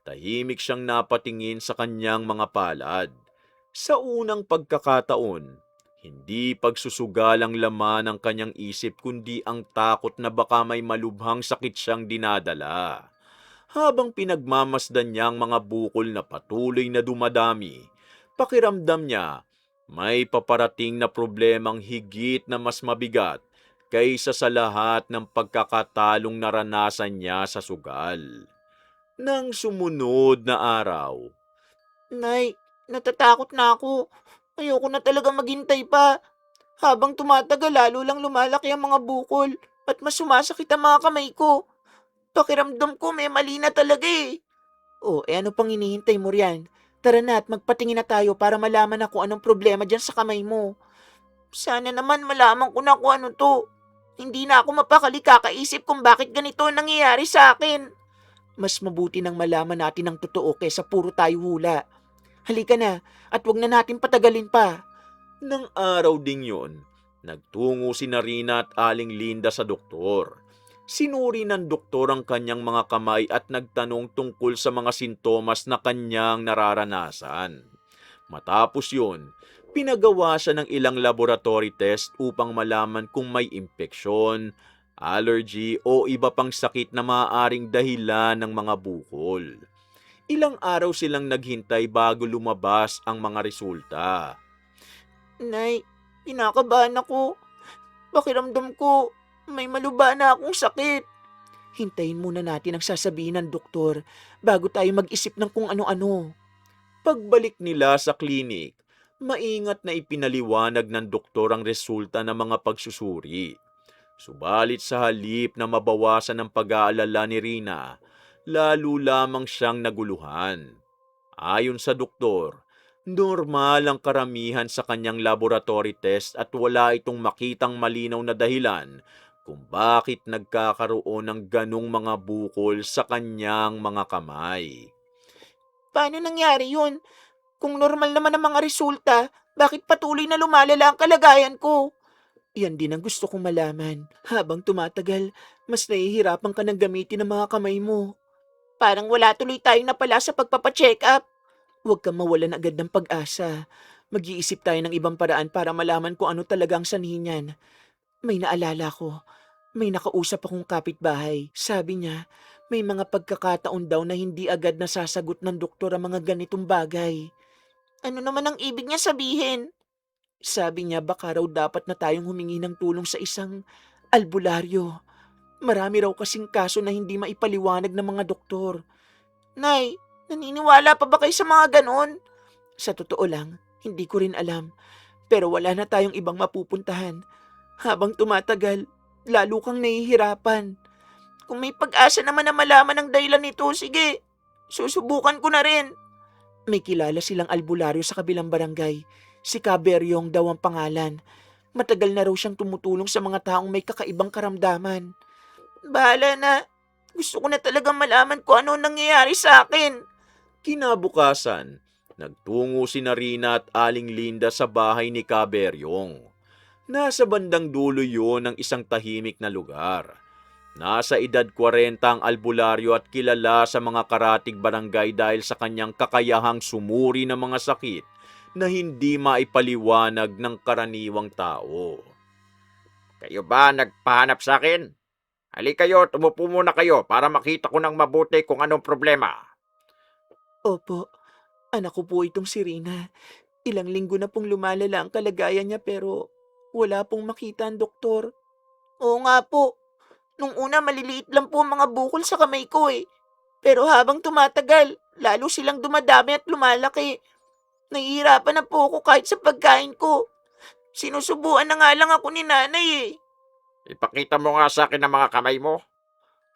Tahimik siyang napatingin sa kanyang mga palad. Sa unang pagkakataon, hindi pagsusugal ang laman ng kanyang isip kundi ang takot na baka may malubhang sakit siyang dinadala. Habang pinagmamasdan niya ang mga bukol na patuloy na dumadami, pakiramdam niya may paparating na problemang higit na mas mabigat kaysa sa lahat ng pagkakatalong naranasan niya sa sugal. Nang sumunod na araw, Nay, natatakot na ako. Ayoko na talaga maghintay pa. Habang tumatagal, lalo lang lumalaki ang mga bukol at mas sumasakit ang mga kamay ko. Pakiramdam ko may mali na talaga eh. Oh, ano pang hinihintay mo riyan? Tara na at magpatingin na tayo para malaman na kung anong problema dyan sa kamay mo. Sana naman malaman ko na kung ano to. Hindi na ako mapakali kakaisip kung bakit ganito ang nangyayari sa akin. Mas mabuti nang malaman natin ang totoo kaysa puro tayo hula. Halika na at wag na natin patagalin pa. ng araw ding yon, nagtungo si Narina at Aling Linda sa doktor. Sinuri ng doktor ang kanyang mga kamay at nagtanong tungkol sa mga sintomas na kanyang nararanasan. Matapos yun, pinagawa siya ng ilang laboratory test upang malaman kung may impeksyon, allergy o iba pang sakit na maaaring dahilan ng mga bukol. Ilang araw silang naghintay bago lumabas ang mga resulta. Nay, kinakabahan ako. Pakiramdam ko may maluba na akong sakit. Hintayin muna natin ang sasabihin ng doktor bago tayo mag-isip ng kung ano-ano. Pagbalik nila sa klinik, maingat na ipinaliwanag ng doktor ang resulta ng mga pagsusuri. Subalit sa halip na mabawasan ang pag-aalala ni Rina, lalo lamang siyang naguluhan. Ayon sa doktor, normal ang karamihan sa kanyang laboratory test at wala itong makitang malinaw na dahilan kung bakit nagkakaroon ng ganong mga bukol sa kanyang mga kamay. Paano nangyari yun? Kung normal naman ang mga resulta, bakit patuloy na lumalala ang kalagayan ko? Yan din ang gusto kong malaman. Habang tumatagal, mas nahihirapan ka ng gamitin ang mga kamay mo. Parang wala tuloy tayong napala sa pagpapacheck up. Huwag kang mawalan agad ng pag-asa. Mag-iisip tayo ng ibang paraan para malaman kung ano talaga ang sanhi niyan. May naalala ko. May nakausap akong kapitbahay. Sabi niya, may mga pagkakataon daw na hindi agad nasasagot ng doktor ang mga ganitong bagay. Ano naman ang ibig niya sabihin? Sabi niya baka raw dapat na tayong humingi ng tulong sa isang albularyo. Marami raw kasing kaso na hindi maipaliwanag ng mga doktor. Nay, naniniwala pa ba kayo sa mga ganon? Sa totoo lang, hindi ko rin alam. Pero wala na tayong ibang mapupuntahan. Habang tumatagal, lalo kang nahihirapan. Kung may pag-asa naman na malaman ang dahilan nito, sige, susubukan ko na rin. May kilala silang albularyo sa kabilang barangay. Si Kaberyong daw ang pangalan. Matagal na raw siyang tumutulong sa mga taong may kakaibang karamdaman. Bahala na. Gusto ko na talagang malaman kung ano nangyayari sa akin. Kinabukasan, nagtungo si Rina at Aling Linda sa bahay ni Kaberyong. Nasa bandang dulo yun ng isang tahimik na lugar. Nasa edad 40 ang albularyo at kilala sa mga karatig barangay dahil sa kanyang kakayahang sumuri ng mga sakit na hindi maipaliwanag ng karaniwang tao. Kayo ba nagpahanap sa akin? Halika kayo, tumupo muna kayo para makita ko ng mabuti kung anong problema. Opo, anak ko po itong si Rina. Ilang linggo na pong lumalala ang kalagayan niya pero wala pong makita ang doktor. Oo nga po. Nung una maliliit lang po ang mga bukol sa kamay ko eh. Pero habang tumatagal, lalo silang dumadami at lumalaki. Nahihirapan na po ako kahit sa pagkain ko. Sinusubuan na nga lang ako ni nanay eh. Ipakita mo nga sa akin ang mga kamay mo.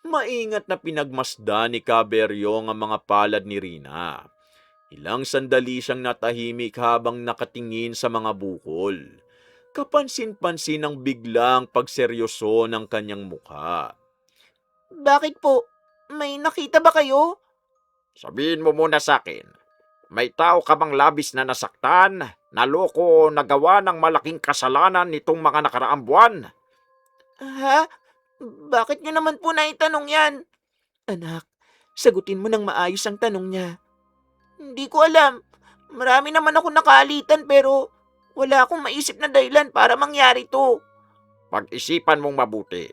Maingat na pinagmasdan ni Kaberyong ang mga palad ni Rina. Ilang sandali siyang natahimik habang nakatingin sa mga bukol. Kapansin-pansin ang biglang pagseryoso ng kanyang mukha. Bakit po? May nakita ba kayo? Sabihin mo muna sa akin, may tao ka bang labis na nasaktan, naloko o nagawa ng malaking kasalanan nitong mga nakaraang buwan? Ha? Bakit niyo naman po naitanong yan? Anak, sagutin mo ng maayos ang tanong niya. Hindi ko alam. Marami naman ako nakaalitan pero wala akong maisip na dahilan para mangyari to. Pag-isipan mong mabuti.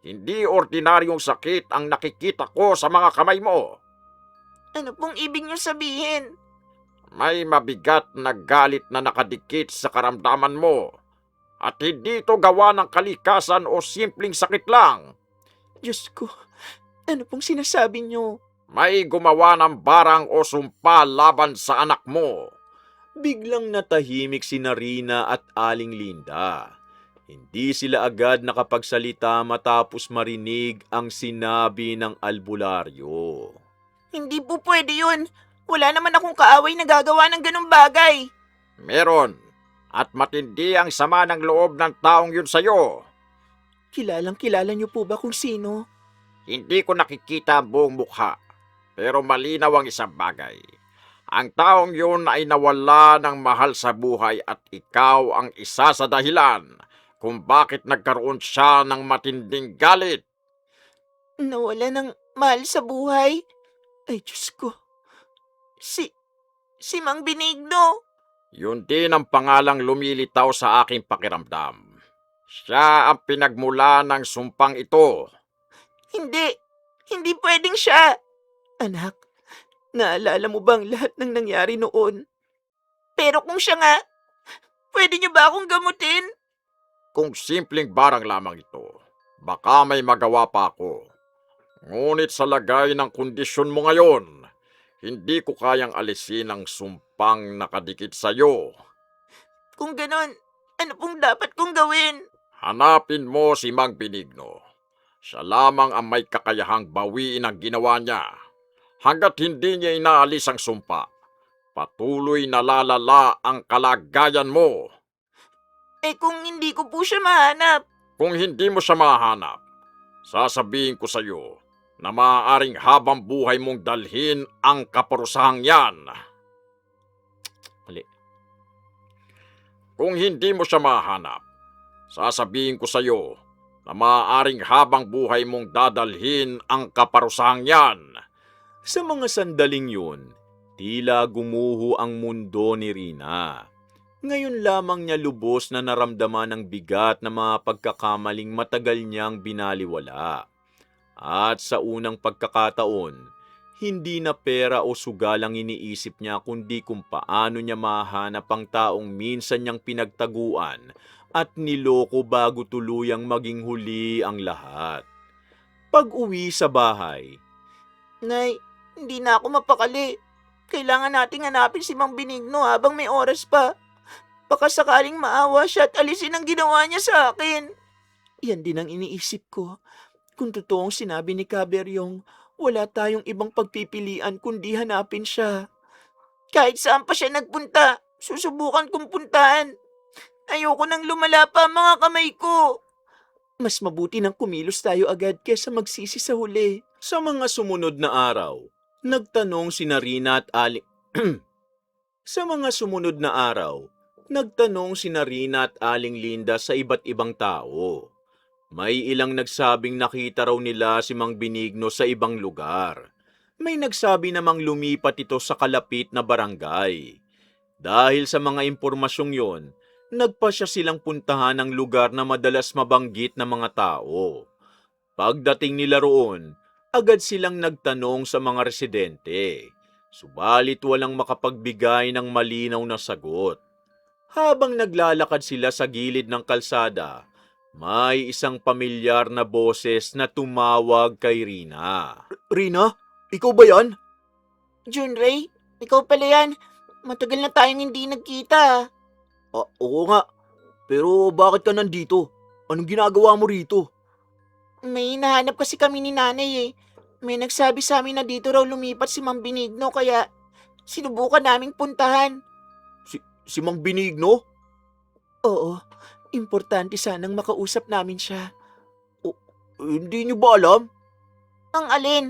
Hindi ordinaryong sakit ang nakikita ko sa mga kamay mo. Ano pong ibig niyo sabihin? May mabigat na galit na nakadikit sa karamdaman mo. At hindi ito gawa ng kalikasan o simpleng sakit lang. Diyos ko, ano pong sinasabi niyo? May gumawa ng barang o sumpa laban sa anak mo. Biglang natahimik si Rina at Aling Linda. Hindi sila agad nakapagsalita matapos marinig ang sinabi ng albularyo. Hindi po pwede yun. Wala naman akong kaaway na gagawa ng ganung bagay. Meron. At matindi ang sama ng loob ng taong yun sa'yo. Kilalang kilala niyo po ba kung sino? Hindi ko nakikita ang buong mukha. Pero malinaw ang isang bagay. Ang taong yun ay nawala ng mahal sa buhay at ikaw ang isa sa dahilan kung bakit nagkaroon siya ng matinding galit. Nawala ng mahal sa buhay? Ay, Diyos ko. Si Mang Benigno. Yun din ang pangalang lumilitaw sa aking pakiramdam. Siya ang pinagmula ng sumpang ito. Hindi pwedeng siya. Anak, naalala mo bang lahat ng nangyari noon? Pero kung siya nga, pwede niyo ba akong gamutin? Kung simpleng barang lamang ito, baka may magawa pa ako. Ngunit sa lagay ng kondisyon mo ngayon, hindi ko kayang alisin ang sumpang nakadikit sa'yo. Kung ganon, ano pong dapat kong gawin? Hanapin mo si Mang Benigno. Siya lamang ang may kakayahang bawiin ang ginawa niya. Hanggat hindi niya inaalis ang sumpa, patuloy na lalala ang kalagayan mo. Eh kung hindi ko po siya mahanap? Kung hindi mo siya mahanap, sasabihin ko sa iyo na maaaring habang buhay mong dalhin ang kaparusahang yan. Mali. Kung hindi mo siya mahanap, sasabihin ko sa iyo na maaaring habang buhay mong dadalhin ang kaparusahang yan. Sa mga sandaling yun, tila gumuho ang mundo ni Rina. Ngayon lamang niya lubos na naramdaman ang bigat na mga pagkakamaling matagal niyang binaliwala. At sa unang pagkakataon, hindi na pera o sugal ang iniisip niya kundi kung paano niya mahanap ang taong minsan niyang pinagtaguan at niloko bago tuluyang maging huli ang lahat. Pag-uwi sa bahay, Nay, hindi na ako mapakali. Kailangan nating hanapin si Mang Benigno habang may oras pa. Baka sakaling maawa siya at alisin ang ginawa niya sa akin. Yan din ang iniisip ko. Kung totoong sinabi ni Kaberyong, wala tayong ibang pagpipilian kundi hanapin siya. Kahit saan pa siya nagpunta, susubukan kong puntahan. Ayoko nang lumala pa ang mga kamay ko. Mas mabuti nang kumilos tayo agad kesa magsisi sa huli. sa mga sumunod na araw, nagtanong si Rina at Aling... sa mga sumunod na araw, nagtanong si Rina at Aling Linda sa iba't ibang tao. May ilang nagsabing nakita raw nila si Mang Benigno sa ibang lugar. May nagsabi namang lumipat ito sa kalapit na barangay. Dahil sa mga impormasyong yon, nagpasya silang puntahan ang lugar na madalas mabanggit ng mga tao. Pagdating nila roon, agad silang nagtanong sa mga residente. Subalit walang makapagbigay ng malinaw na sagot. Habang naglalakad sila sa gilid ng kalsada, may isang pamilyar na boses na tumawag kay Rina. Rina, ikaw ba yan? Junray, ikaw pala yan. Matagal na tayong hindi nagkita. Oo nga. Pero bakit ka nandito? Anong ginagawa mo rito? May hinahanap kasi kami ni nanay eh. May nagsabi sa amin na dito raw lumipat si Mang Benigno kaya sinubukan naming puntahan. Si Mang Benigno? Oo, importante sanang makausap namin siya. Hindi niyo ba alam? Ang alin?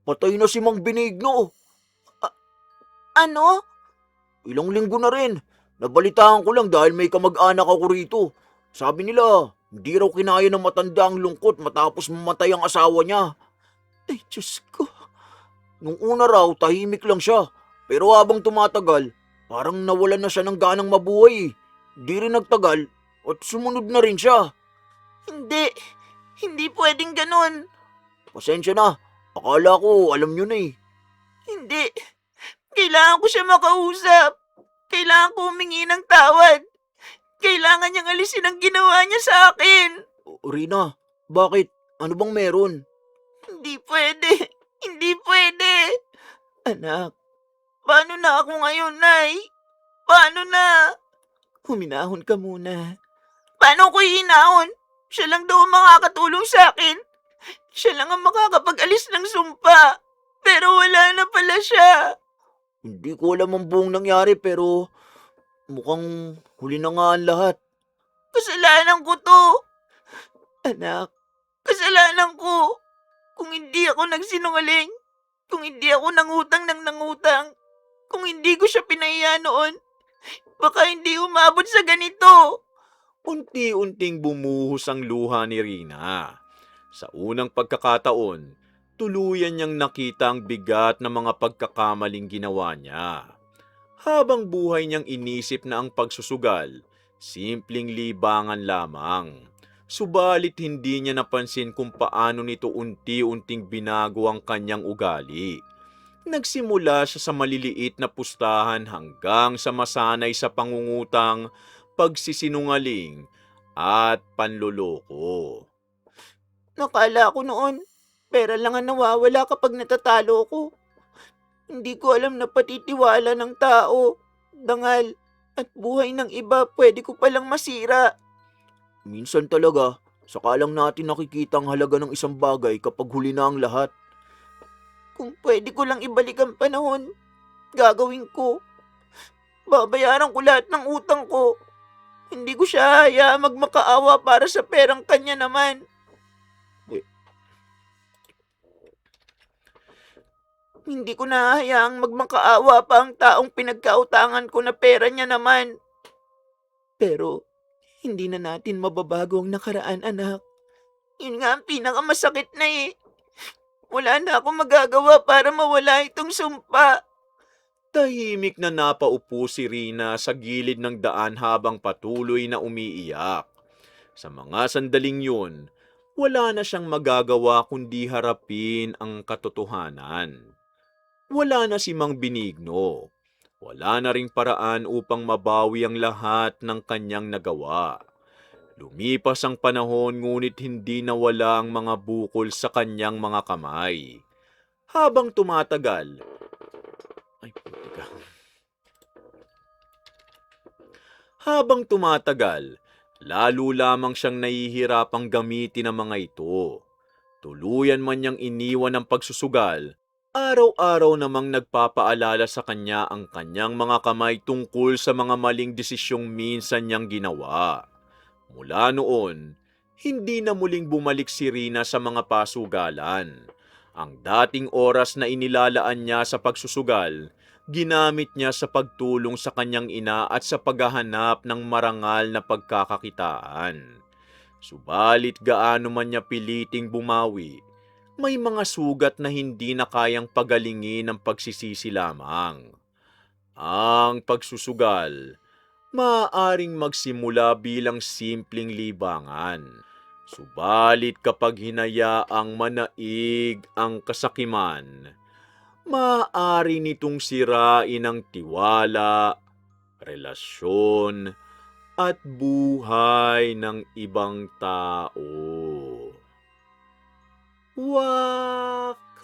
Patay na si Mang Benigno. Ano? Ilang linggo na rin. Nabalitaan ko lang dahil may kamag-anak ako rito. Sabi nila, hindi raw kinaya ng matanda ang lungkot matapos mamatay ang asawa niya. Ay, Diyos ko. Nung una raw, tahimik lang siya. Pero habang tumatagal, parang nawalan na siya ng ganang mabuhay. Di rin nagtagal at sumunod na rin siya. Hindi pwedeng ganun. Pasensya na, akala ko alam niyo na eh. Hindi. Kailangan ko siya makausap. Kailangan ko humingi ng tawad. Kailangan niyang alisin ang ginawa niya sa akin. Rina, bakit? Ano bang meron? Hindi pwede. Hindi pwede. Anak, paano na ako ngayon, Nay? Paano na? Huminahon ka muna. Paano ko hinahon? Siya lang daw ang makakatulong sa akin. Siya lang ang makakapag-alis ng sumpa. Pero wala na pala siya. Hindi ko alam ang buong nangyari pero mukhang huli na nga ang lahat. Kasalanan ko to. Anak, kasalanan ko. Kung hindi ako nagsinungaling, kung hindi ako nangutang, kung hindi ko siya pinahiya noon, baka hindi umabot sa ganito. Unti-unting bumuhos ang luha ni Rina. Sa unang pagkakataon, tuluyan niyang nakita ang bigat ng mga pagkakamaling ginawa niya. Habang buhay niyang inisip na ang pagsusugal, simpleng libangan lamang. Subalit hindi niya napansin kung paano nito unti-unting binago ang kanyang ugali. Nagsimula siya sa maliliit na pustahan hanggang sa masanay sa pangungutang, pagsisinungaling at panloloko. Nakala ko noon, pera lang ang nawawala kapag natatalo ko. Hindi ko alam na patitiwala ng tao, dangal, at buhay ng iba pwede ko palang masira. Minsan talaga, saka lang natin nakikita ang halaga ng isang bagay kapag huli na ang lahat. Kung pwede ko lang ibalik ang panahon, gagawin ko. Babayaran ko lahat ng utang ko. Hindi ko siya hayaang magmakaawa para sa perang kanya naman. Hindi ko na hayaang magmakaawa pa ang taong pinagkautangan ko na pera niya naman. Pero, hindi na natin mababago ang nakaraan, anak. Yun nga ang pinakamasakit na eh. Wala na akong magagawa para mawala itong sumpa. Tahimik na napaupo si Rina sa gilid ng daan habang patuloy na umiiyak. Sa mga sandaling yun, wala na siyang magagawa kundi harapin ang katotohanan. Wala na si Mang Benigno. Wala na ring paraan upang mabawi ang lahat ng kanyang nagawa. Lumipas ang panahon ngunit hindi nawala ang mga bukol sa kanyang mga kamay. Habang tumatagal, ay putika. Habang tumatagal, lalo lamang siyang nahihirapang gamitin ang mga ito. Tuluyan man niyang iniwan ang pagsusugal, araw-araw namang nagpapaalala sa kanya ang kanyang mga kamay tungkol sa mga maling desisyong minsan niyang ginawa. Mula noon, hindi na muling bumalik si Rina sa mga pasugalan. Ang dating oras na inilalaan niya sa pagsusugal, ginamit niya sa pagtulong sa kanyang ina at sa paghahanap ng marangal na pagkakakitaan. Subalit gaano man niya piliting bumawi, may mga sugat na hindi na kayang pagalingin ng pagsisisi lamang. Ang pagsusugal, maaaring magsimula bilang simpleng libangan. Subalit kapag hinayaang manaig ang kasakiman, maaari nitong sirain ang tiwala, relasyon, at buhay ng ibang tao. Wakas!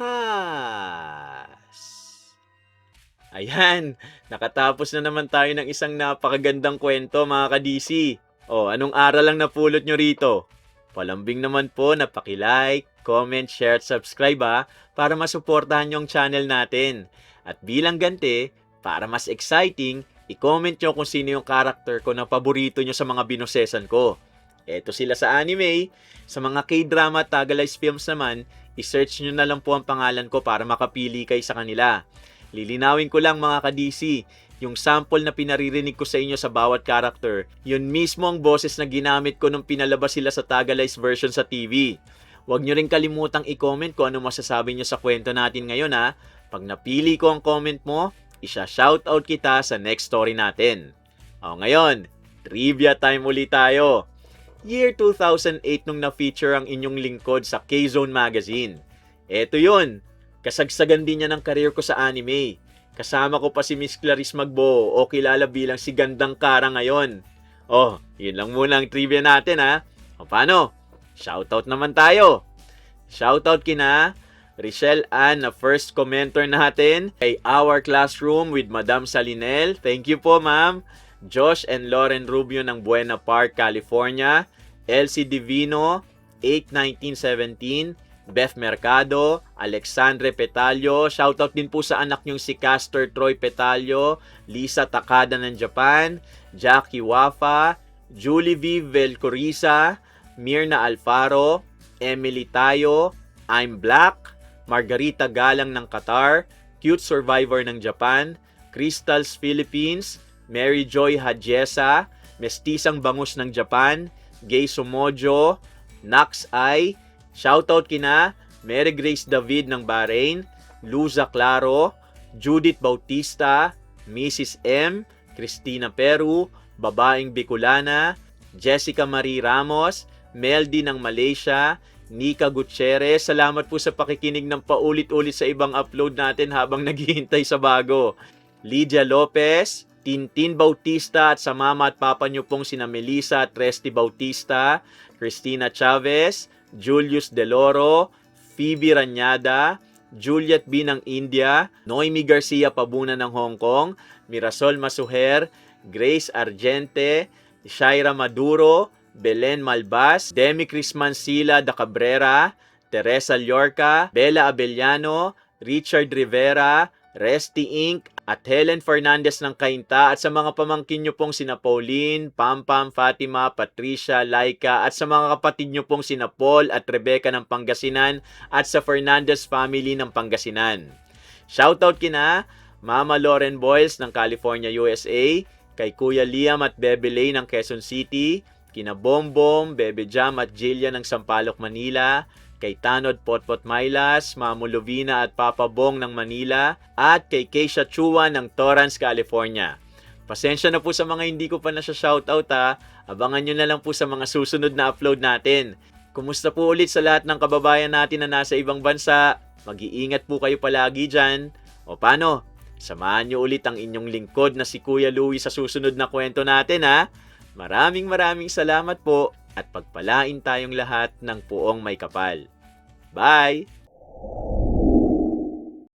Ayan, nakatapos na naman tayo ng isang napakagandang kwento mga ka-DC. O, anong aral lang napulot nyo rito? Palambing naman po na paki-like, comment, share at subscribe para masuportahan yung channel natin. At bilang ganti, para mas exciting, i-comment nyo kung sino yung character ko na paborito nyo sa mga binosesan ko. Eto sila sa anime. Sa mga K-drama at Tagalized films naman, i-search nyo na lang po ang pangalan ko para makapili kayo sa kanila. Lilinawin ko lang mga ka-DC, yung sample na pinaririnig ko sa inyo sa bawat character, yun mismo ang boses na ginamit ko nung pinalabas sila sa Tagalized version sa TV. Huwag nyo rin kalimutang i-comment kung ano masasabi nyo sa kwento natin ngayon Pag napili ko ang comment mo, isa-shoutout kita sa next story natin. O ngayon, trivia time ulit tayo. Year 2008 nung na-feature ang inyong lingkod sa K-Zone Magazine. Eto yun, kasagsagan din niya ng career ko sa anime. Kasama ko pa si Miss Clarice Magbo o kilala bilang si Gandang Kara ngayon. Oh, yun lang muna ang trivia natin O paano? Shoutout naman tayo. Shoutout kina Richelle Ann na first commenter natin. Kay Our Classroom with Madam Salinel. Thank you po ma'am. Josh and Lauren Rubio ng Buena Park, California. Elsie Divino, 8-19-17. Beth Mercado, Alexandre Petalio, shoutout din po sa anak niyong si Castor Troy Petalio, Lisa Takada ng Japan, Jackie Wafa, Julie V. Velcorisa, Mirna Alfaro, Emily Tayo, I'm Black, Margarita Galang ng Qatar, Cute Survivor ng Japan, Crystals Philippines, Mary Joy Hadjesa, Mestisang Bangus ng Japan, Gay Sumojo, Nax Ai, shoutout kina Mary Grace David ng Bahrain, Luza Claro, Judith Bautista, Mrs. M, Christina Peru, Babaeng Bicolana, Jessica Marie Ramos, Meldy ng Malaysia, Nika Gutierrez. Salamat po sa pakikinig ng paulit-ulit sa ibang upload natin habang naghihintay sa bago. Lydia Lopez, Tintin Bautista at sa mama at papa niyo pong sina Melissa at Resty Bautista, Christina Chavez, Julius Deloro, Phoebe Ranyada, Juliet B. ng India, Noemi Garcia Pabuna ng Hong Kong, Mirasol Masuher, Grace Argente, Shaira Maduro, Belen Malbas, Demi Crisman Sila da Cabrera, Teresa Llorca, Bella Abellano, Richard Rivera, Resty Inc., at Helen Fernandez ng Kainta, at sa mga pamangkin nyo pong sina Pauline, Pampam, Fatima, Patricia, Laika, at sa mga kapatid nyo pong sina Paul at Rebecca ng Pangasinan, at sa Fernandez family ng Pangasinan. Shoutout kina Mama Lauren Boyles ng California, USA, kay Kuya Liam at Bebe Lay ng Quezon City, kina Bombom, Bebe Jam at Jillian ng Sampaloc, Manila, kay Tanod Potpot Mailas, Mamu Lovina at Papa Bong ng Manila, at kay Keisha Chua ng Torrance, California. Pasensya na po sa mga hindi ko pa na siya shoutout ha. Abangan nyo na lang po sa mga susunod na upload natin. Kumusta po ulit sa lahat ng kababayan natin na nasa ibang bansa? Mag-iingat po kayo palagi dyan. O paano? Samahan nyo ulit ang inyong lingkod na si Kuya Louie sa susunod na kwento natin ha. Maraming salamat po at pagpalain tayong lahat ng puong may kapal. Bye!